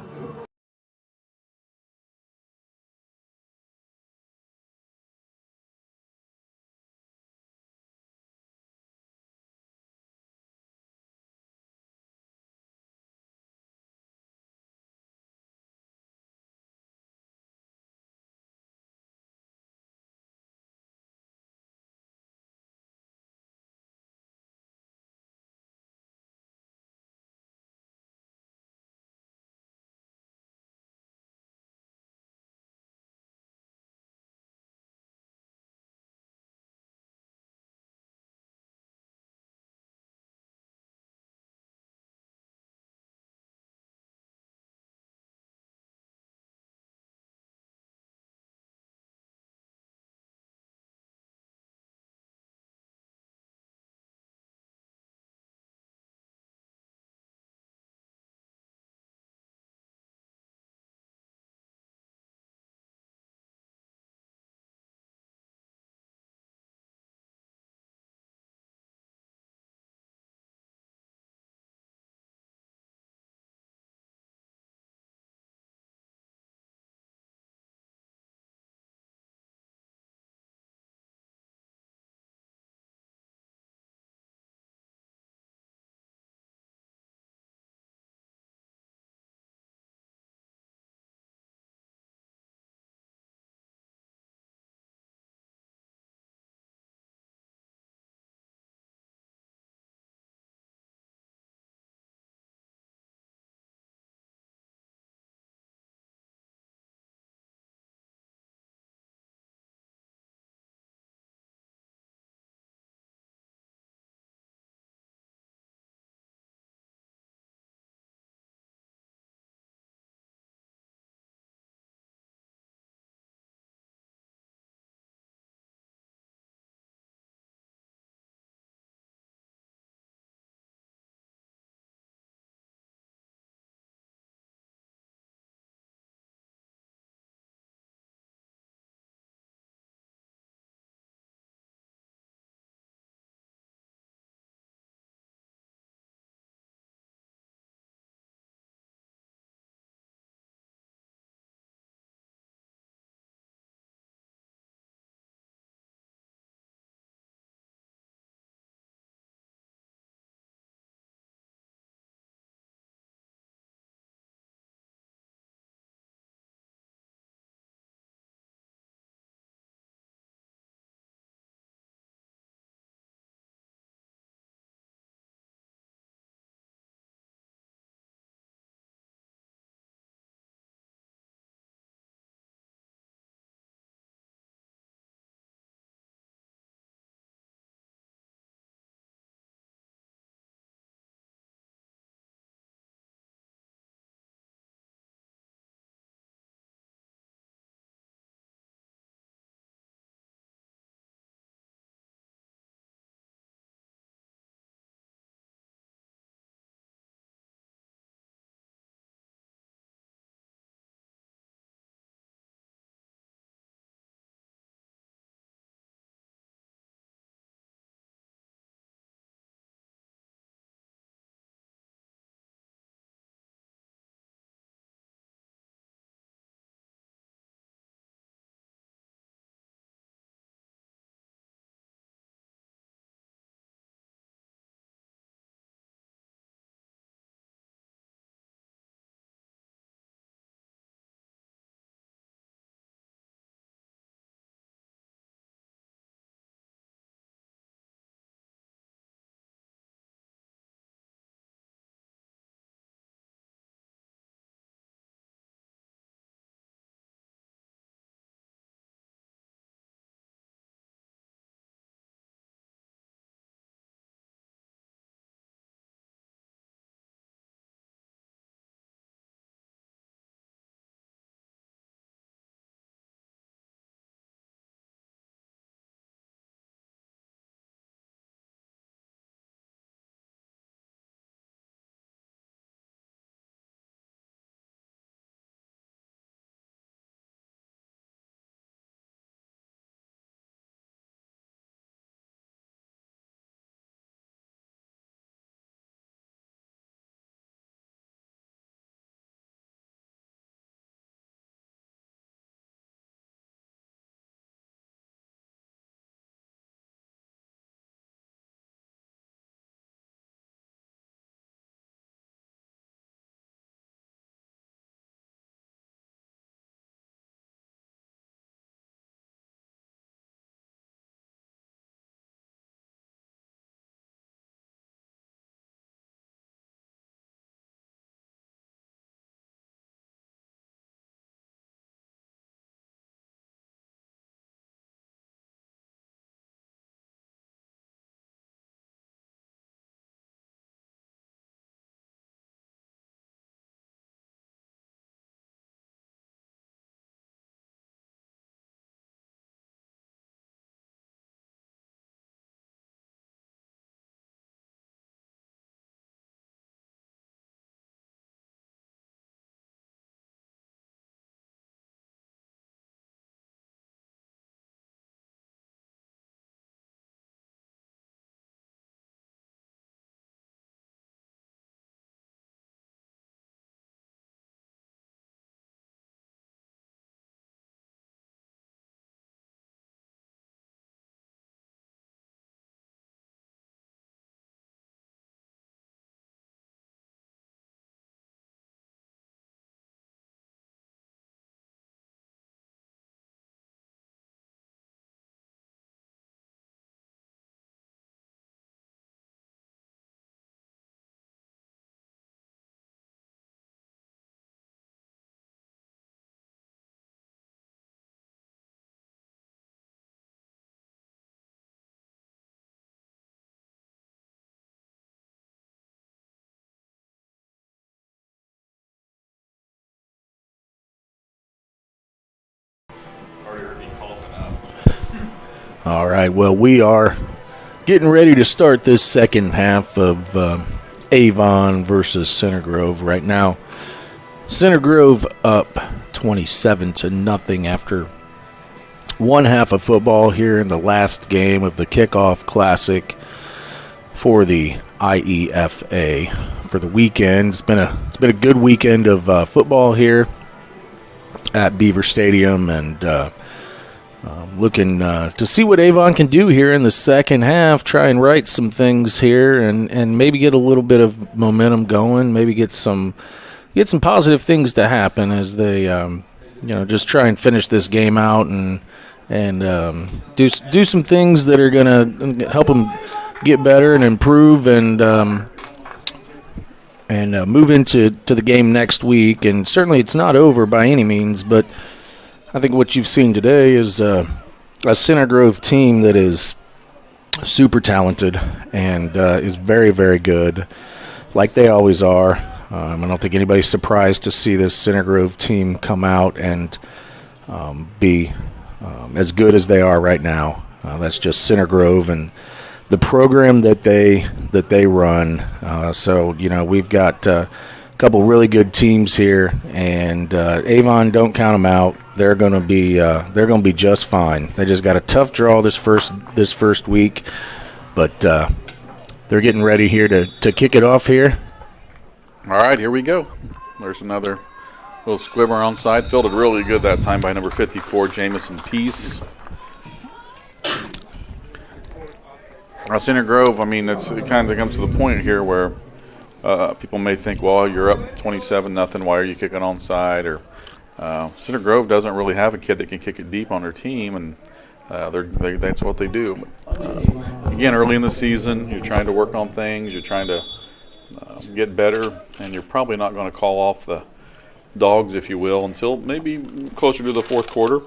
All right, well, we are getting ready to start this second half of Avon versus Center Grove right now. Center Grove up 27-0 after one half of football here in the last game of the kickoff classic for the IEFA for the weekend. It's been a good weekend of football here at Beaver Stadium, and looking to see what Avon can do here in the second half, try and right some things here and maybe get a little bit of momentum going, maybe get some positive things to happen as they just try and finish this game out and do some things that are going to help them get better and improve and move into the game next week. And certainly it's not over by any means, but I think what you've seen today is a Center Grove team that is super talented and is very, very good, like they always are. I don't think anybody's surprised to see this Center Grove team come out and be as good as they are right now. That's just Center Grove and the program that they run. So we've got a couple really good teams here, and Avon, don't count them out. They're going to be just fine. They just got a tough draw this first week, but they're getting ready here to kick it off here.
All right, here we go. There's another little squibber onside. Filled it really good that time by number 54, Jamison Peace. Center Grove, it kind of comes to the point here where people may think, well, you're up 27-0, why are you kicking onside? Or Center Grove doesn't really have a kid that can kick it deep on their team, and that's what they do. Again, early in the season, you're trying to work on things, you're trying to get better, and you're probably not going to call off the dogs, if you will, until maybe closer to the fourth quarter.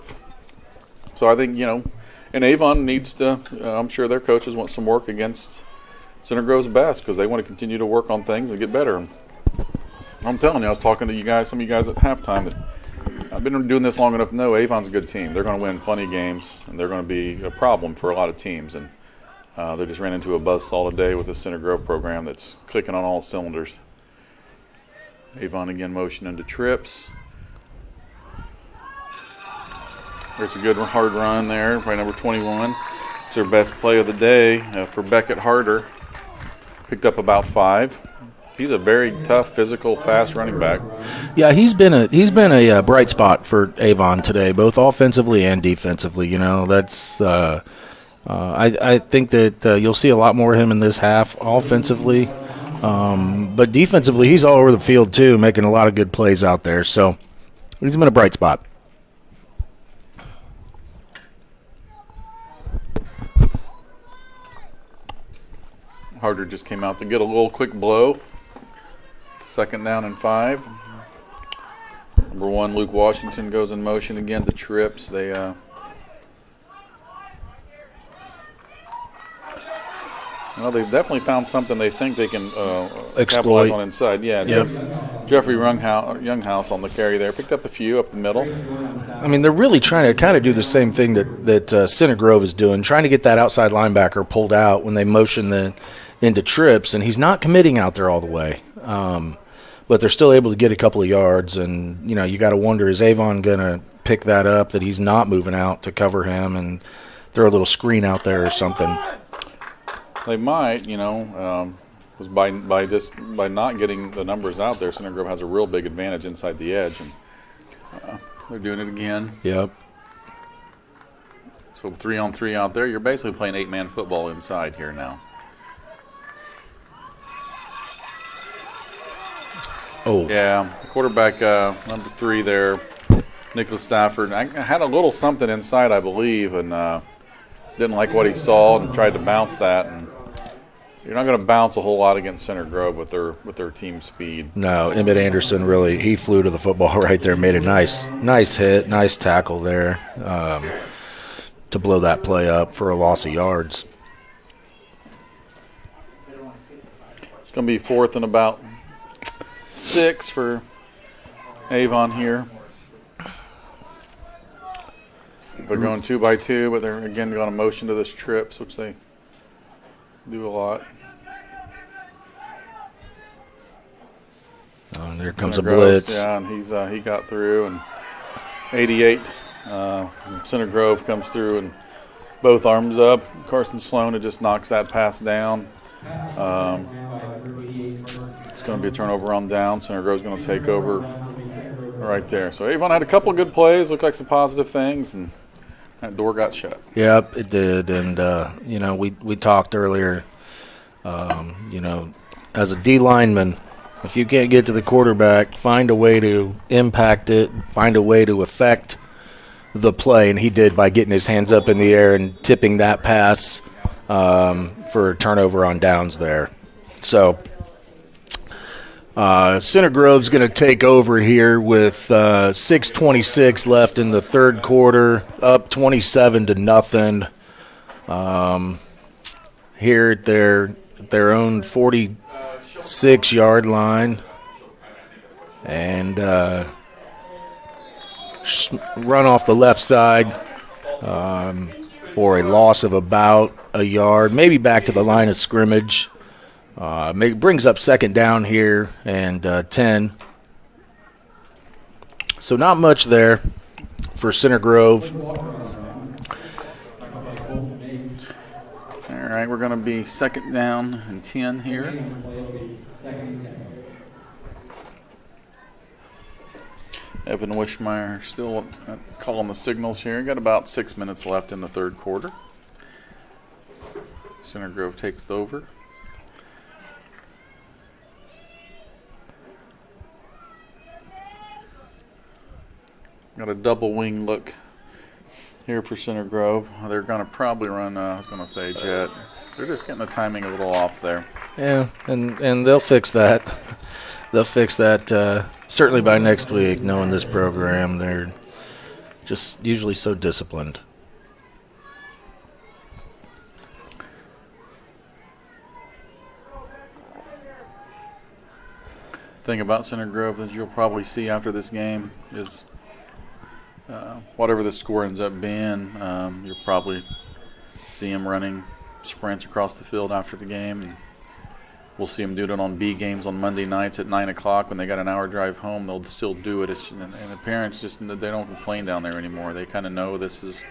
So I think, and Avon needs to, I'm sure their coaches want some work against Center Grove's best because they want to continue to work on things and get better. And I'm telling you, I was talking to you guys, some of you guys at halftime, that I've been doing this long enough to know Avon's a good team. They're going to win plenty of games, and they're going to be a problem for a lot of teams. And they just ran into a buzzsaw today with the Center Grove program that's clicking on all cylinders. Avon again motion into trips. There's a good hard run there by number 21. It's their best play of the day for Beckett Harder. Picked up about 5. He's a very tough, physical, fast running back.
Yeah, he's been a bright spot for Avon today, both offensively and defensively. That's I think that you'll see a lot more of him in this half offensively, but defensively he's all over the field too, making a lot of good plays out there. So he's been a bright spot.
Harder just came out to get a little quick blow. 2nd down and 5. Number 1, Luke Washington goes in motion again. The trips, they've definitely found something they think they can capitalize on inside. Yeah, yep. Jeffrey Younghouse on the carry there. Picked up a few up the middle.
They're really trying to kind of do the same thing that Center Grove is doing, trying to get that outside linebacker pulled out when they motion into trips, and he's not committing out there all the way. But they're still able to get a couple of yards, and, you got to wonder, is Avon going to pick that up, that he's not moving out to cover him and throw a little screen out there or something?
They might, because by not getting the numbers out there, Center Grove has a real big advantage inside the edge, and they're doing it again.
Yep.
So 3-on-3 out there, you're basically playing 8-man football inside here now.
Oh.
Yeah, quarterback number 3 there, Nicholas Stafford. I had a little something inside, I believe, and didn't like what he saw and tried to bounce that. And you're not going to bounce a whole lot against Center Grove with their team speed.
No, Emmett Anderson he flew to the football right there, made a nice hit, nice tackle there to blow that play up for a loss of yards.
It's going to be 4th and about 6 for Avon here. They're going 2 by 2, but they're again going to motion to this trips, which they do a lot.
Oh, and there comes
Center
a blitz.
Yeah, and he got through, and 88 from Center Grove comes through and both arms up. Carson Sloan, it just knocks that pass down. It's going to be a turnover on down. Center Grove's going to take over right there. So Avon had a couple of good plays, looked like some positive things, and that door got shut.
Yep, it did. And, you know, we talked earlier, you know, as a D lineman, if you can't get to the quarterback, find a way to impact it, find a way to affect the play. And he did by getting his hands up in the air and tipping that pass for a turnover on downs there. So Center Grove's going to take over here with 6:26 left in the third quarter, up 27-0. Here at their own 46-yard line, and run off the left side for a loss of about a yard, maybe back to the line of scrimmage. Brings up second down here and 10. So not much there for Center Grove.
All right, we're going to be second down and 10 here. Evan Wishmeyer still calling the signals here. Got about 6 minutes left in the third quarter. Center Grove takes over. Got a double wing look here for Center Grove. They're going to probably run, I was going to say jet. They're just getting the timing a little off there.
Yeah, and they'll fix that. They'll fix that certainly by next week, knowing this program. They're just usually so disciplined.
Thing about Center Grove that you'll probably see after this game is whatever the score ends up being, you'll probably see them running sprints across the field after the game. And we'll see them do it on B games on Monday nights at 9 o'clock when they got an hour drive home. They'll still do it. And the parents they don't complain down there anymore. They kind of know this is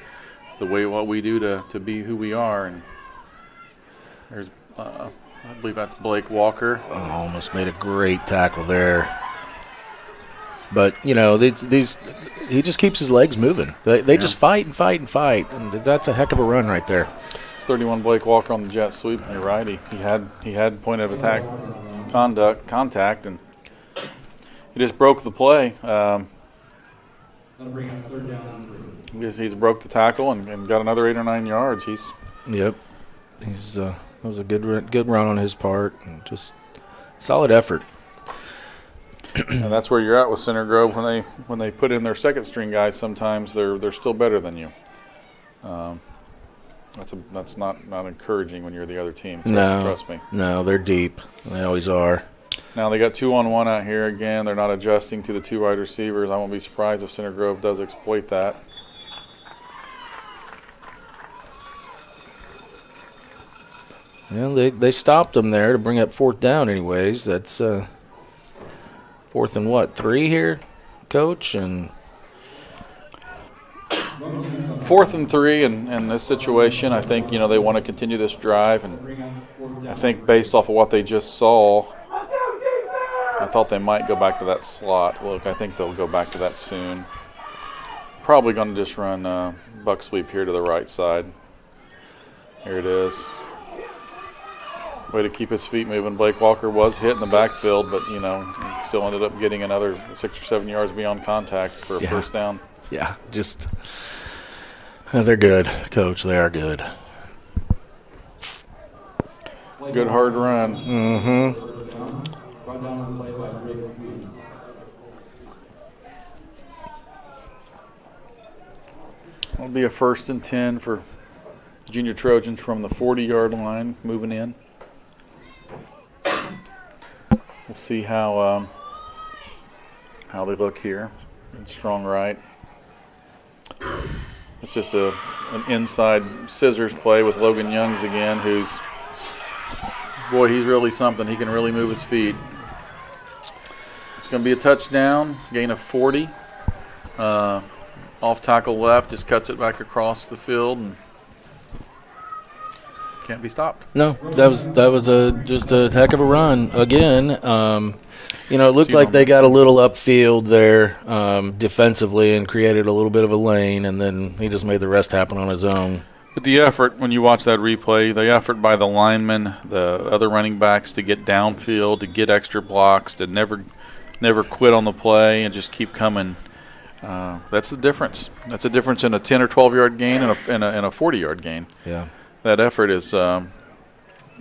the way what we do to be who we are. And there's, I believe that's Blake Walker.
Oh, almost made a great tackle there. But, you know, these he just keeps his legs moving. They just fight and fight and fight. And that's a heck of a run right there.
It's 31 Blake Walker on the jet sweep. You're right. He had point of attack contact, and he just broke the play. He's broke the tackle and got another 8 or 9 yards.
Yep. That was a good run on his part, and just solid effort.
And that's where you're at with Center Grove when they put in their second string guys. Sometimes they're still better than you. That's not encouraging when you're the other team. Trust me.
No, they're deep. They always are.
Now they got 2-on-1 out here again. They're not adjusting to the 2 wide receivers. I won't be surprised if Center Grove does exploit that.
Well, they stopped them there to bring up fourth down anyways. That's fourth and 3 here, Coach? And
4th and 3 in this situation. I think, they want to continue this drive. And I think based off of what they just saw, I thought they might go back to that slot. Look, I think they'll go back to that soon. Probably going to just run buck sweep here to the right side. Here it is. Way to keep his feet moving. Blake Walker was hit in the backfield, but, he still ended up getting another 6 or 7 yards beyond contact for a first down.
Yeah, just they're good, Coach. They are good.
Good hard run.
Mm-hmm.
It'll be a 1st and 10 for Junior Trojans from the 40-yard line moving in. We'll see how they look here. Strong right. It's just an inside scissors play with Logan Youngs again, who's, boy, he's really something. He can really move his feet. It's going to be a touchdown, gain of 40. Off tackle left, just cuts it back across the field and can't be stopped.
No, that was just a heck of a run again. It looked like they got a little upfield there defensively and created a little bit of a lane, and then he just made the rest happen on his own.
But the effort, when you watch that replay, the effort by the linemen, the other running backs to get downfield, to get extra blocks, to never quit on the play and just keep coming. That's the difference. That's the difference in a 10 or 12-yard gain and a 40-yard gain.
Yeah.
That effort is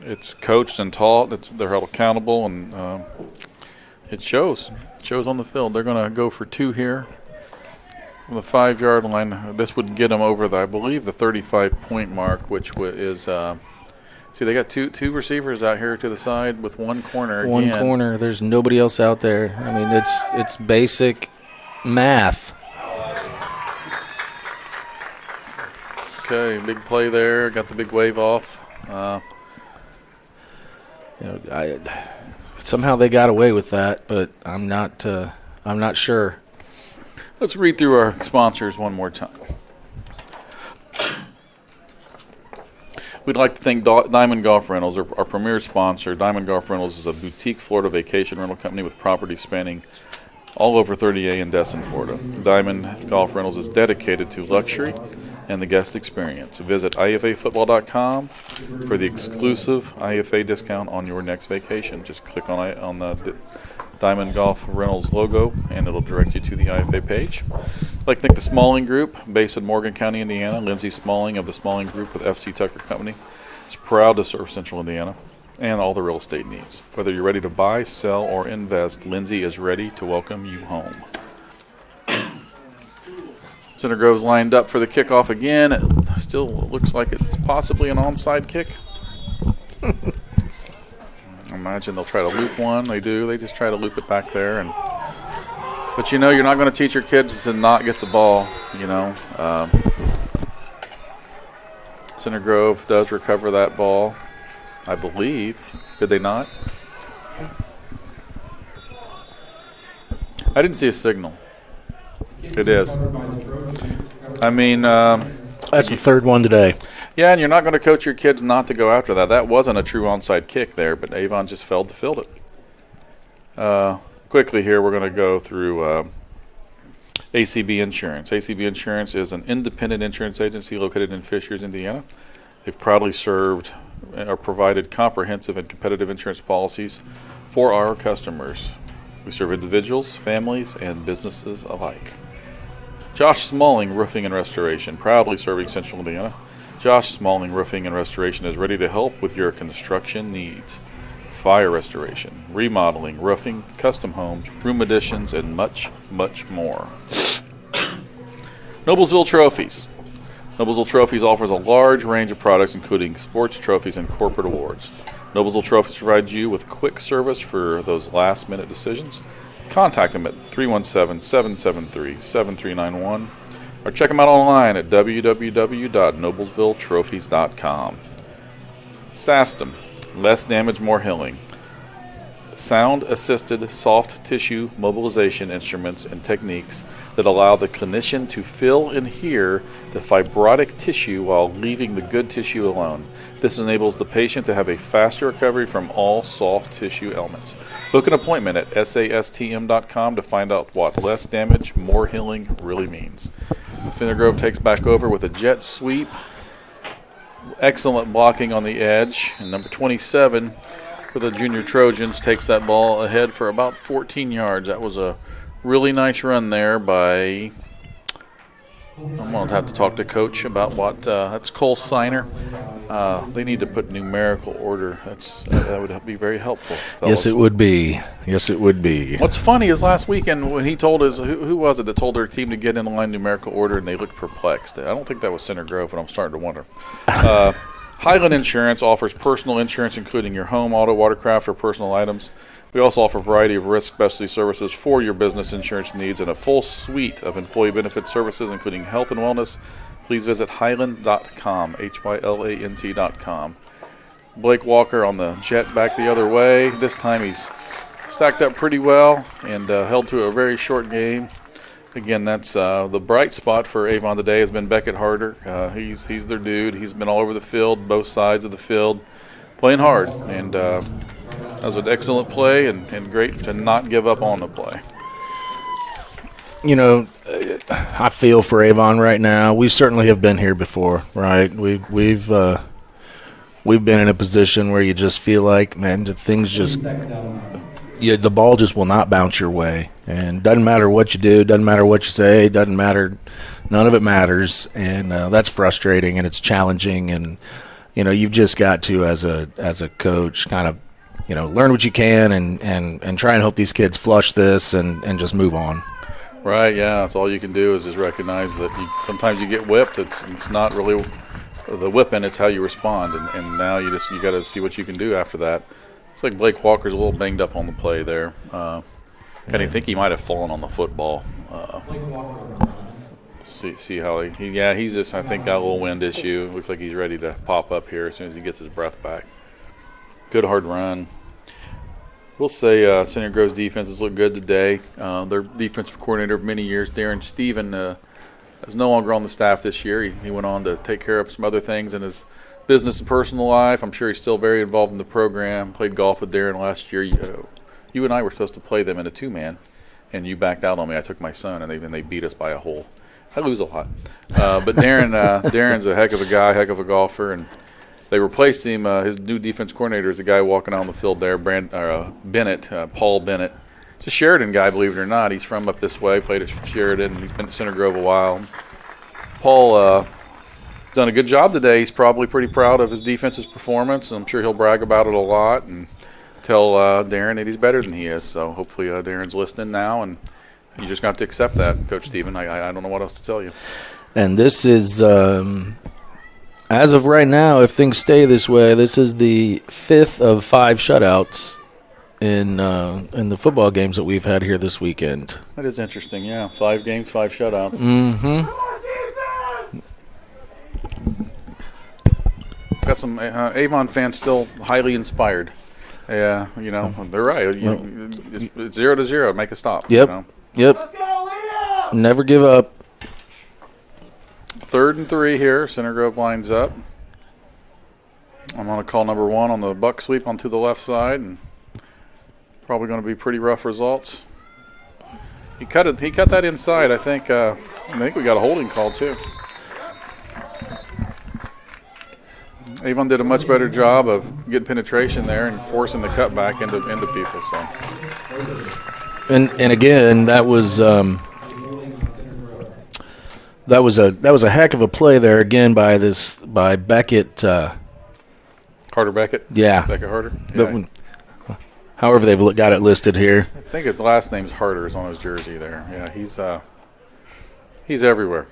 it's coached and taught. They're held accountable, and it shows. It shows on the field. They're going to go for 2 here on the 5-yard line. This would get them over, I believe, the 35-point mark, which is see, they got two receivers out here to the side with one corner.
One corner. There's nobody else out there. I mean, it's basic math.
Okay, big play there. Got the big wave off.
Somehow they got away with that, but I'm not sure.
Let's read through our sponsors one more time. We'd like to thank Diamond Golf Rentals, our premier sponsor. Diamond Golf Rentals is a boutique Florida vacation rental company with properties spanning all over 30A in Destin, Florida. Diamond Golf Rentals is dedicated to luxury and the guest experience. Visit IEFAfootball.com for the exclusive IEFA discount on your next vacation. Just click on the Diamond Golf Rentals logo, and it'll direct you to the IEFA page. I'd like to thank the Smalling Group, based in Morgan County, Indiana. Lindsay Smalling of the Smalling Group with FC Tucker Company is proud to serve Central Indiana and all the real estate needs. Whether you're ready to buy, sell, or invest, Lindsay is ready to welcome you home. Center Grove's lined up for the kickoff again. It still looks like it's possibly an onside kick. I imagine they'll try to loop one. They do. They just try to loop it back there. But you're not going to teach your kids to not get the ball. Center Grove does recover that ball, I believe. Did they not? I didn't see a signal. It is. I mean,
that's the third one today.
Yeah, and you're not going to coach your kids not to go after that. That wasn't a true onside kick there, but Avon just failed to field it. Quickly here, we're going to go through ACB Insurance. ACB Insurance is an independent insurance agency located in Fishers, Indiana. They've proudly served or provided comprehensive and competitive insurance policies for our customers. We serve individuals, families, and businesses alike. Josh Smalling Roofing and Restoration, proudly serving Central Indiana. Josh Smalling Roofing and Restoration is ready to help with your construction needs. Fire restoration, remodeling, roofing, custom homes, room additions, and much, much more. Noblesville Trophies. Noblesville Trophies offers a large range of products, including sports trophies and corporate awards. Noblesville Trophies provides you with quick service for those last-minute decisions. Contact them at 317-773-7391 or check them out online at www.noblesvilletrophies.com. SASTM, less damage, more healing. Sound-assisted soft tissue mobilization instruments and techniques that allow the clinician to feel and hear the fibrotic tissue while leaving the good tissue alone. This enables the patient to have a faster recovery from all soft tissue ailments. Book an appointment at sastm.com to find out what less damage, more healing really means. Center Grove takes back over with a jet sweep. Excellent blocking on the edge. And number 27 for the Junior Trojans takes that ball ahead for about 14 yards. That was a really nice run there by, I'm going to have to talk to Coach about what, that's Cole Signer. They need to put numerical order. That would be very helpful, fellas.
Yes, it would be. Yes, it would be.
What's funny is last weekend when he told us, who was it that told their team to get in line numerical order, and they looked perplexed. I don't think that was Center Grove, but I'm starting to wonder. Highland Insurance offers personal insurance, including your home, auto, watercraft, or personal items. We also offer a variety of risk specialty services for your business insurance needs and a full suite of employee benefit services, including health and wellness, please visit Hylant.com, HYLANT.com. Blake Walker on the jet back the other way. This time he's stacked up pretty well and held to a very short game. Again, that's the bright spot for Avon today has been Beckett Harder. He's their dude. He's been all over the field, both sides of the field, playing hard. And that was an excellent play and great to not give up on the play.
You know, I feel for Avon right now. We certainly have been here before, right? We've been in a position where you just feel like, man, things just the ball just will not bounce your way, and doesn't matter what you do, doesn't matter what you say, doesn't matter, none of it matters, and that's frustrating and it's challenging, and you know you've just got to as a coach kind of learn what you can and try and hope these kids flush this and just move on.
Right, yeah, that's all you can do is just recognize that sometimes you get whipped. It's not really the whipping, it's how you respond, and now you got to see what you can do after that. It's like Blake Walker's a little banged up on the play there. I didn't think he might have fallen on the football. See how he's just, I think, got a little wind issue. Looks like he's ready to pop up here as soon as he gets his breath back. Good hard run. We'll say Center Grove's defenses look good today. Their defensive coordinator of many years, Darren Stephen, is no longer on the staff this year. He went on to take care of some other things in his business and personal life. I'm sure he's still very involved in the program. Played golf with Darren last year. You and I were supposed to play them in a two-man, and you backed out on me. I took my son, and they beat us by a hole. I lose a lot. But Darren's a heck of a guy, heck of a golfer, and they replaced him. His new defense coordinator is the guy walking on the field there, Bennett, Paul Bennett. It's a Sheridan guy, believe it or not. He's from up this way, played at Sheridan. He's been at Center Grove a while. Paul done a good job today. He's probably pretty proud of his defense's performance. I'm sure he'll brag about it a lot and tell Darren that he's better than he is. So hopefully Darren's listening now, and you just got to accept that, Coach Stephen. I don't know what else to tell you. And
this is, as of right now, if things stay this way, this is the 5th of 5 shutouts in the football games that we've had here this weekend.
That is interesting, yeah. 5 games, 5 shutouts.
Mm-hmm.
Got some Avon fans still highly inspired. Yeah, they're right. It's 0-0. Make a stop.
Yep. Yep. Never give up.
3rd and 3 here. Center Grove lines up. I'm going to call number 1 on the buck sweep onto the left side, and probably going to be pretty rough results. He cut that inside. I think we got a holding call too. Avon did a much better job of getting penetration there and forcing the cutback into people. So,
and again, that was a heck of a play there again by Beckett.
Carter Beckett.
Yeah,
Beckett Harder.
Yeah. But however they've got it listed here.
I think his last name's Harder is on his jersey there. Yeah, he's everywhere.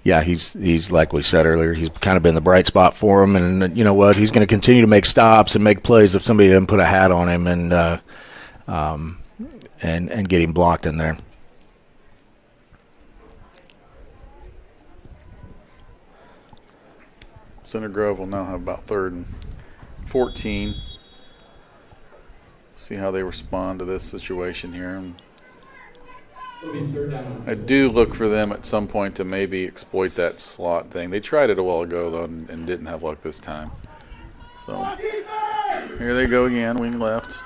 Yeah, he's like we said earlier, he's kind of been the bright spot for him, and you know what? He's going to continue to make stops and make plays if somebody doesn't put a hat on him and get him blocked in there.
Center Grove will now have about 3rd and 14. See how they respond to this situation here. I do look for them at some point to maybe exploit that slot thing. They tried it a while ago, though, and didn't have luck this time. So here they go again, wing left.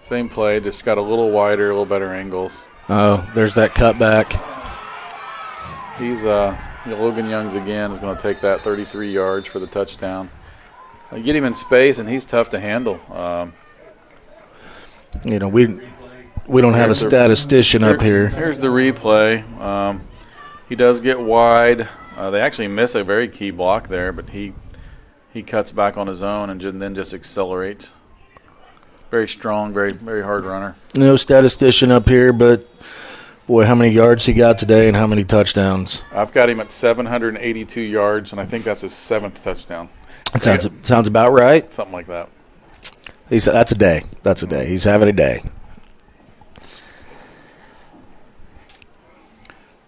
Same play, just got a little wider, a little better angles.
Oh, there's that cutback.
He's Logan Youngs again is going to take that 33 yards for the touchdown. Get him in space, and he's tough to handle.
We don't have a statistician up here.
Here's the replay. He does get wide. They actually miss a very key block there, but he cuts back on his own and then just accelerates. Very strong, very, very hard runner.
No statistician up here, but boy, how many yards he got today and how many touchdowns?
I've got him at 782 yards, and I think that's his 7th touchdown.
That sounds about right.
Something like that.
That's a day. That's a day. He's having a day.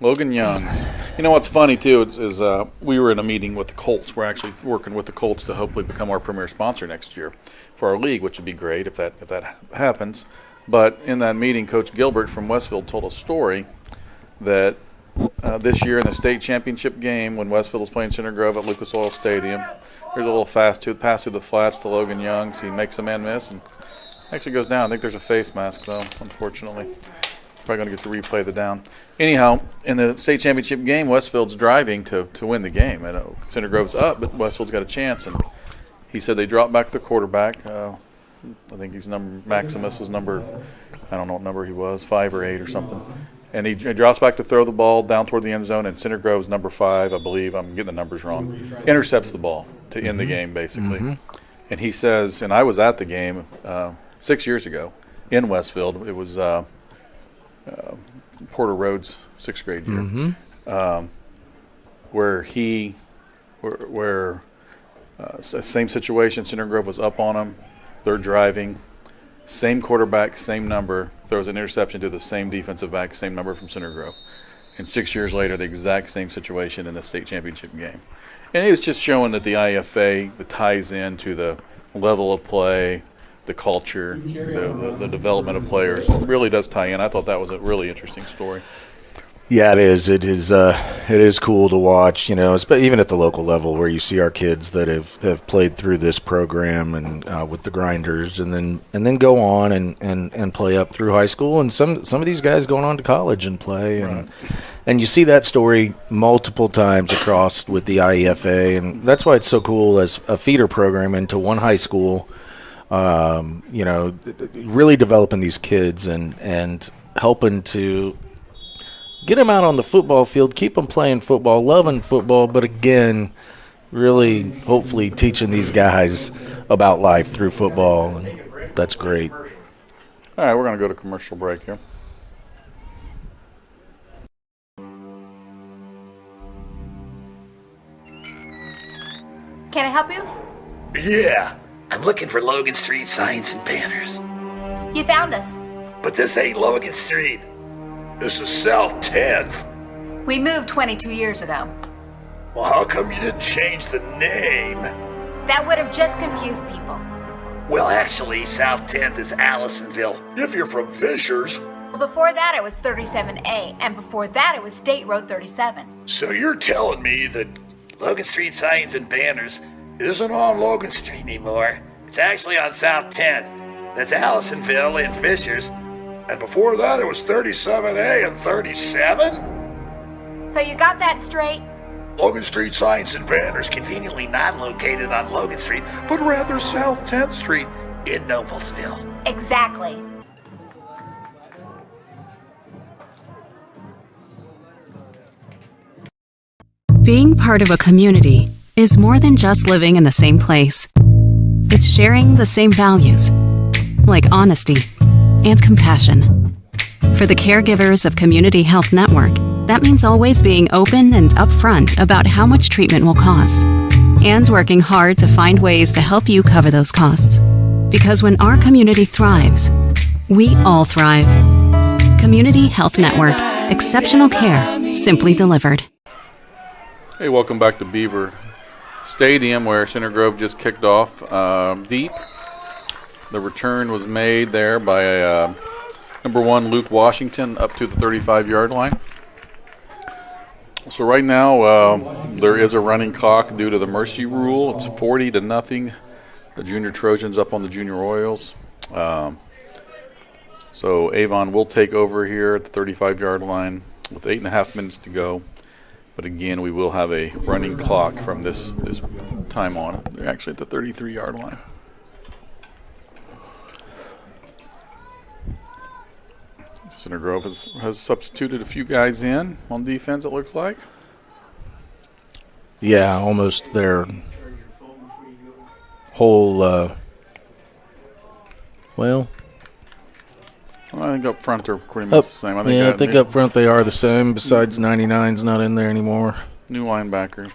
Logan Youngs. You know what's funny too is we were in a meeting with the Colts. We're actually working with the Colts to hopefully become our premier sponsor next year for our league, which would be great if that happens. But in that meeting, Coach Gilbert from Westfield told a story that this year in the state championship game when Westfield was playing Center Grove at Lucas Oil Stadium, there's a little pass through the flats to Logan Youngs. He makes a man miss and actually goes down. I think there's a face mask though, unfortunately. Probably going to get to replay the down. Anyhow, in the state championship game, Westfield's driving to win the game. And Center Grove's up, but Westfield's got a chance. And he said they dropped back to the quarterback. I think Maximus was number, I don't know what number he was, 5 or 8 or something. And he drops back to throw the ball down toward the end zone, and Center Grove's number 5, I believe, I'm getting the numbers wrong, intercepts the ball to end the game, basically. And he says, and I was at the game 6 years ago in Westfield. It was Porter Rhodes' 6th grade year, where same situation, Center Grove was up on them, they're driving, same quarterback, same number, throws an interception to the same defensive back, same number from Center Grove. And 6 years later, the exact same situation in the state championship game. And it was just showing that the IEFA that ties into the level of play, the culture, the development of players, really does tie in. I thought that was a really interesting story.
Yeah, it is. It is cool to watch, you know, even at the local level where you see our kids that have played through this program and with the Grinders and then go on and play up through high school, and some of these guys going on to college and play, and you see that story multiple times across with the IEFA, and that's why it's so cool as a feeder program into one high school. You know, really developing these kids and helping to get them out on the football field, keep them playing football, loving football, but again, really hopefully teaching these guys about life through football, and that's great.
All right, we're going to go to commercial break here.
Can I help you?
Yeah, I'm looking for Logan Street signs and banners.
You found us.
But this ain't Logan Street. This is South 10th.
We moved 22 years ago.
Well, how come you didn't change the name?
That would have just confused people.
Well, actually, South 10th is Allisonville, if you're from Fishers.
Well, before that it was 37A, and before that it was State Road 37.
So you're telling me that Logan Street signs and banners isn't on Logan Street anymore? It's actually on South 10th. That's Allisonville and Fishers. And before that, it was 37A and 37?
So you got that straight?
Logan Street signs and banners conveniently not located on Logan Street, but rather South 10th Street in Noblesville.
Exactly.
Being part of a community is more than just living in the same place. It's sharing the same values, like honesty and compassion. For the caregivers of Community Health Network, that means always being open and upfront about how much treatment will cost, and working hard to find ways to help you cover those costs. Because when our community thrives, we all thrive. Community Health Network. Exceptional care, simply delivered.
Hey, welcome back to Beaver Stadium, where Center Grove just kicked off deep. The return was made there by number 1, Luke Washington, up to the 35-yard line. So right now there is a running clock due to the mercy rule. It's 40-0. The Junior Trojans up on the Junior Royals. So Avon will take over here at the 35-yard line with 8.5 minutes to go. But again, we will have a running clock from this time on. They're actually at the 33-yard line. Center Grove has substituted a few guys in on defense, it looks like.
Yeah, almost their whole,
I think up front they're pretty much the same.
I think up front they are the same, besides 99's not in there anymore.
New linebacker.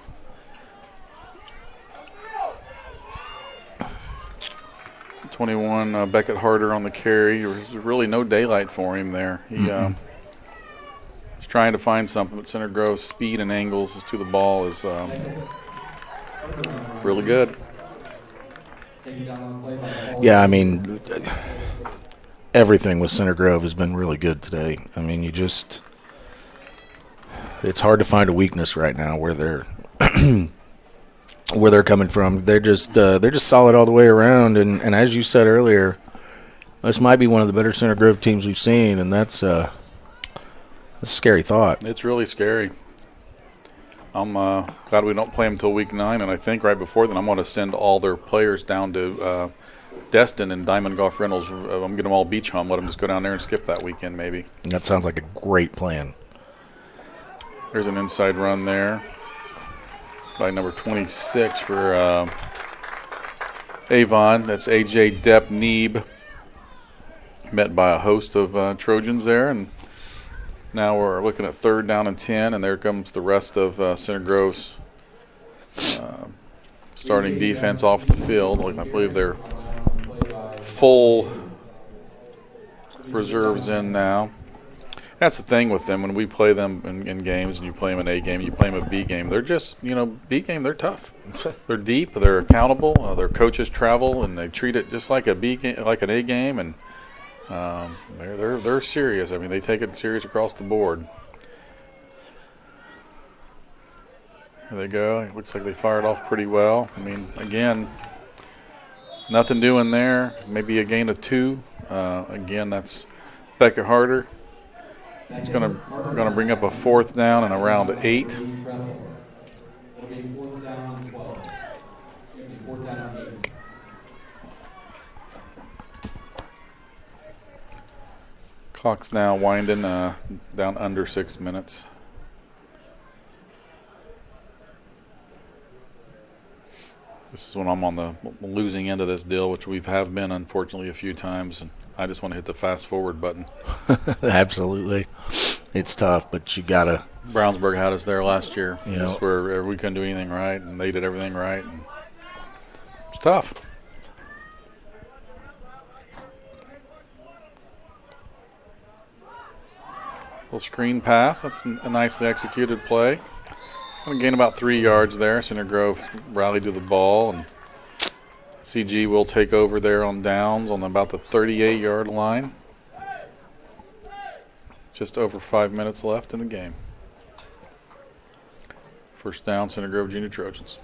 .21 Beckett Harder on the carry. There was really no daylight for him there. He was trying to find something. But Center Grove's speed and angles to the ball is really good.
Yeah, I mean, everything with Center Grove has been really good today. I mean, it's hard to find a weakness right now where they're where they're coming from. They're just solid all the way around. And as you said earlier, this might be one of the better Center Grove teams we've seen, and that's a scary thought.
It's really scary. I'm glad we don't play them until week 9, and I think right before then I'm going to send all their players down to Destin and Diamond Golf Rentals. I'm going to get them all beach home, let them just go down there and skip that weekend maybe.
That sounds like a great plan.
There's an inside run there by number 26 for Avon. That's A.J. Depp-Neeb, met by a host of Trojans there, and now we're looking at 3rd down and 10, and there comes the rest of Center Grove's starting defense off the field. I believe they're full reserves in now. That's the thing with them. When we play them in games, and you play them in A game, you play them in B game, they're just, B game, they're tough. They're deep, they're accountable, their coaches travel, and they treat it just like a B game, like an A game, and they're serious. I mean, they take it serious across the board. There they go. It looks like they fired off pretty well. I mean, again, nothing doing there. Maybe a gain of 2. Again, that's Becca Harder. It's going to bring up a 4th down and around 8.
It'll be 4th down and 12. Excuse me, 4th down and 8.
Clock's now winding down under 6 minutes. This is when I'm on the losing end of this deal, which we have been, unfortunately, a few times. And I just want to hit the fast forward button.
Absolutely. It's tough, but you got to.
Brownsburg had us there last year.
Just
where we couldn't do anything right, and they did everything right. And it's tough. Little screen pass. That's a nicely executed play. Going to gain about 3 yards there. Center Grove rallied to the ball, and CG will take over there on downs on about the 38-yard line. Just over 5 minutes left in the game. First down, Center Grove Junior Trojans.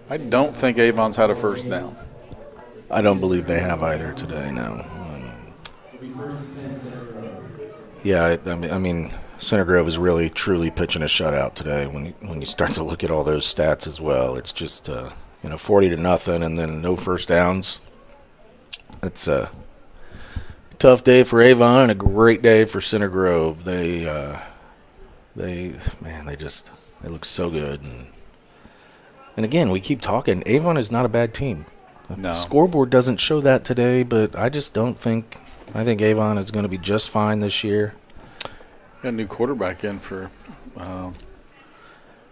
I don't think Avon's had a first down.
I don't believe they have either today, no. Yeah, I mean, Center Grove is really, truly pitching a shutout today. When you start to look at all those stats as well, it's just 40-0, and then no first downs. It's a tough day for Avon and a great day for Center Grove. They look so good. And again, we keep talking. Avon is not a bad team.
No.
The scoreboard doesn't show that today, but I just don't think. I think Avon is going to be just fine this year.
Got a new quarterback in for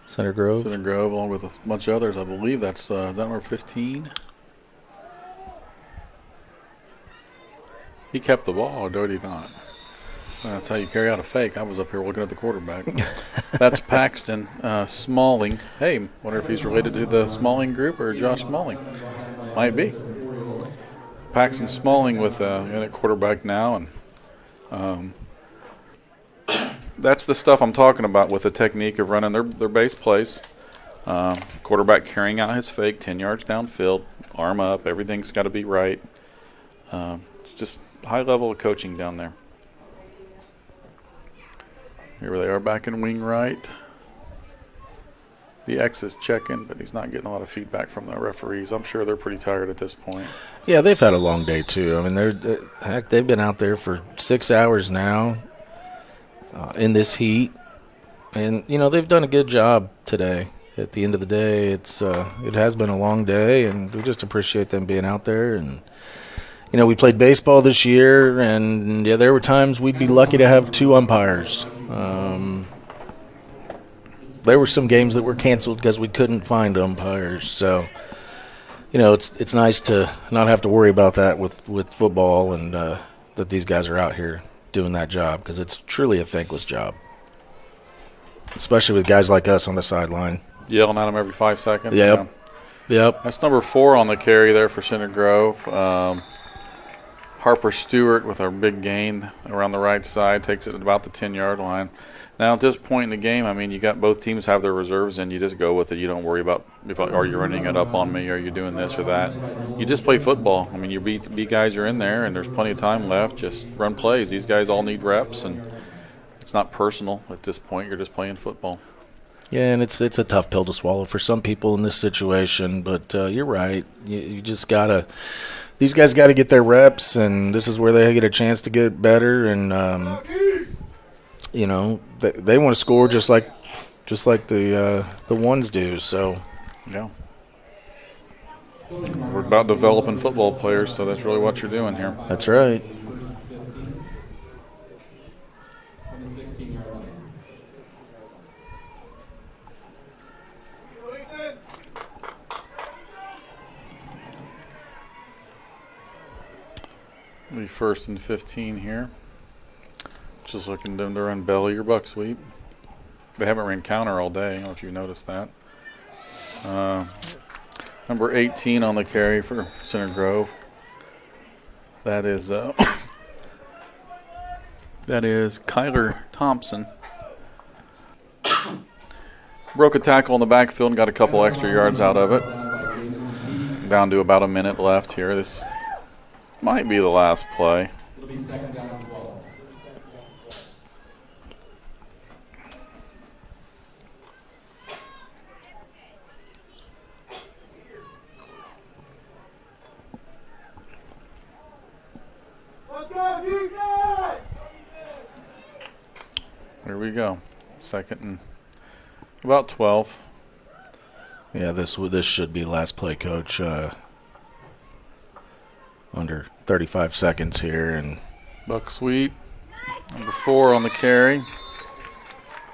Center Grove.
Center Grove, along with a bunch of others. I believe that's is that number 15. He kept the ball, or did he not? That's how you carry out a fake. I was up here looking at the quarterback. That's Paxton Smalling. Hey, wonder if he's related to the Smalling group or Josh Smalling. Might be. Paxton Smalling with in at quarterback now, and that's the stuff I'm talking about with the technique of running their base plays. Quarterback carrying out his fake 10 yards downfield, arm up, everything's got to be right. It's just high level of coaching down there. Here they are back in wing right. The X is checking, but he's not getting a lot of feedback from the referees. I'm sure they're pretty tired at this point.
Yeah, they've had a long day too. I mean, they've been out there for 6 hours now in this heat, and they've done a good job today. At the end of the day, it has been a long day, and we just appreciate them being out there. And we played baseball this year, and there were times we'd be lucky to have 2 umpires. There were some games that were canceled because we couldn't find umpires. So, it's nice to not have to worry about that with football, and that these guys are out here doing that job, because it's truly a thankless job, especially with guys like us on the sideline.
Yelling at them every 5 seconds.
Yep.
Yeah.
Yep.
That's number 4 on the carry there for Center Grove. Harper Stewart with our big gain around the right side, takes it at about the 10-yard line. Now, at this point in the game, I mean, you got both teams have their reserves, and you just go with it. You don't worry about, are you running it up on me, are you doing this or that. You just play football. I mean, your B guys are in there, and there's plenty of time left. Just run plays. These guys all need reps, and it's not personal at this point. You're just playing football.
Yeah, and it's a tough pill to swallow for some people in this situation, but you're right. You just got to – these guys got to get their reps, and this is where they get a chance to get better, and you know, they want to score just like the ones do. So,
yeah, we're about developing football players, so that's really what you're doing here.
That's right.
On the 16-yard line.
Be 1st and 15 here. Just looking them to run belly or buck sweep. They haven't ran counter all day. I don't know if you noticed that. Number 18 on the carry for Center Grove. That is Kyler Thompson. Broke a tackle in the backfield and got a couple extra yards out of it. Down to about a minute left here. This might be the last play.
It'll be 2nd down and 12.
There we go. 2nd and about 12.
Yeah, this should be last play, Coach. Under 35 seconds here, and
Buck sweep. Number 4 on the carry.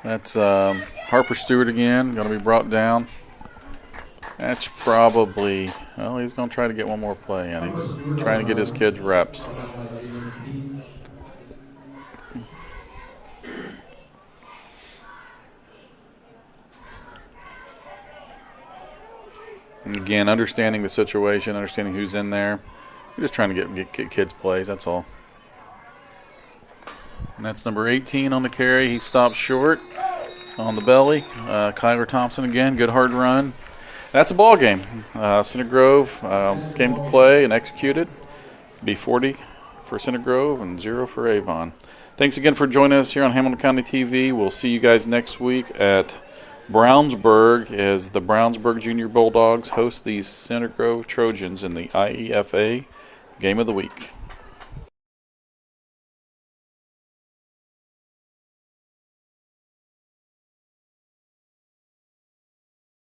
That's Harper Stewart again. Going to be brought down. That's probably, well, he's going to try to get one more play in. He's trying to get his kids reps. And again, understanding the situation, understanding who's in there. You're just trying to get kids plays, that's all. And that's number 18 on the carry. He stops short on the belly. Kyler Thompson again, good hard run. That's a ball game. Center Grove came to play and executed. B40 for Center Grove and 0 for Avon. Thanks again for joining us here on Hamilton County TV. We'll see you guys next week at Brownsburg as the Brownsburg Junior Bulldogs host these Center Grove Trojans in the IEFA Game of the Week.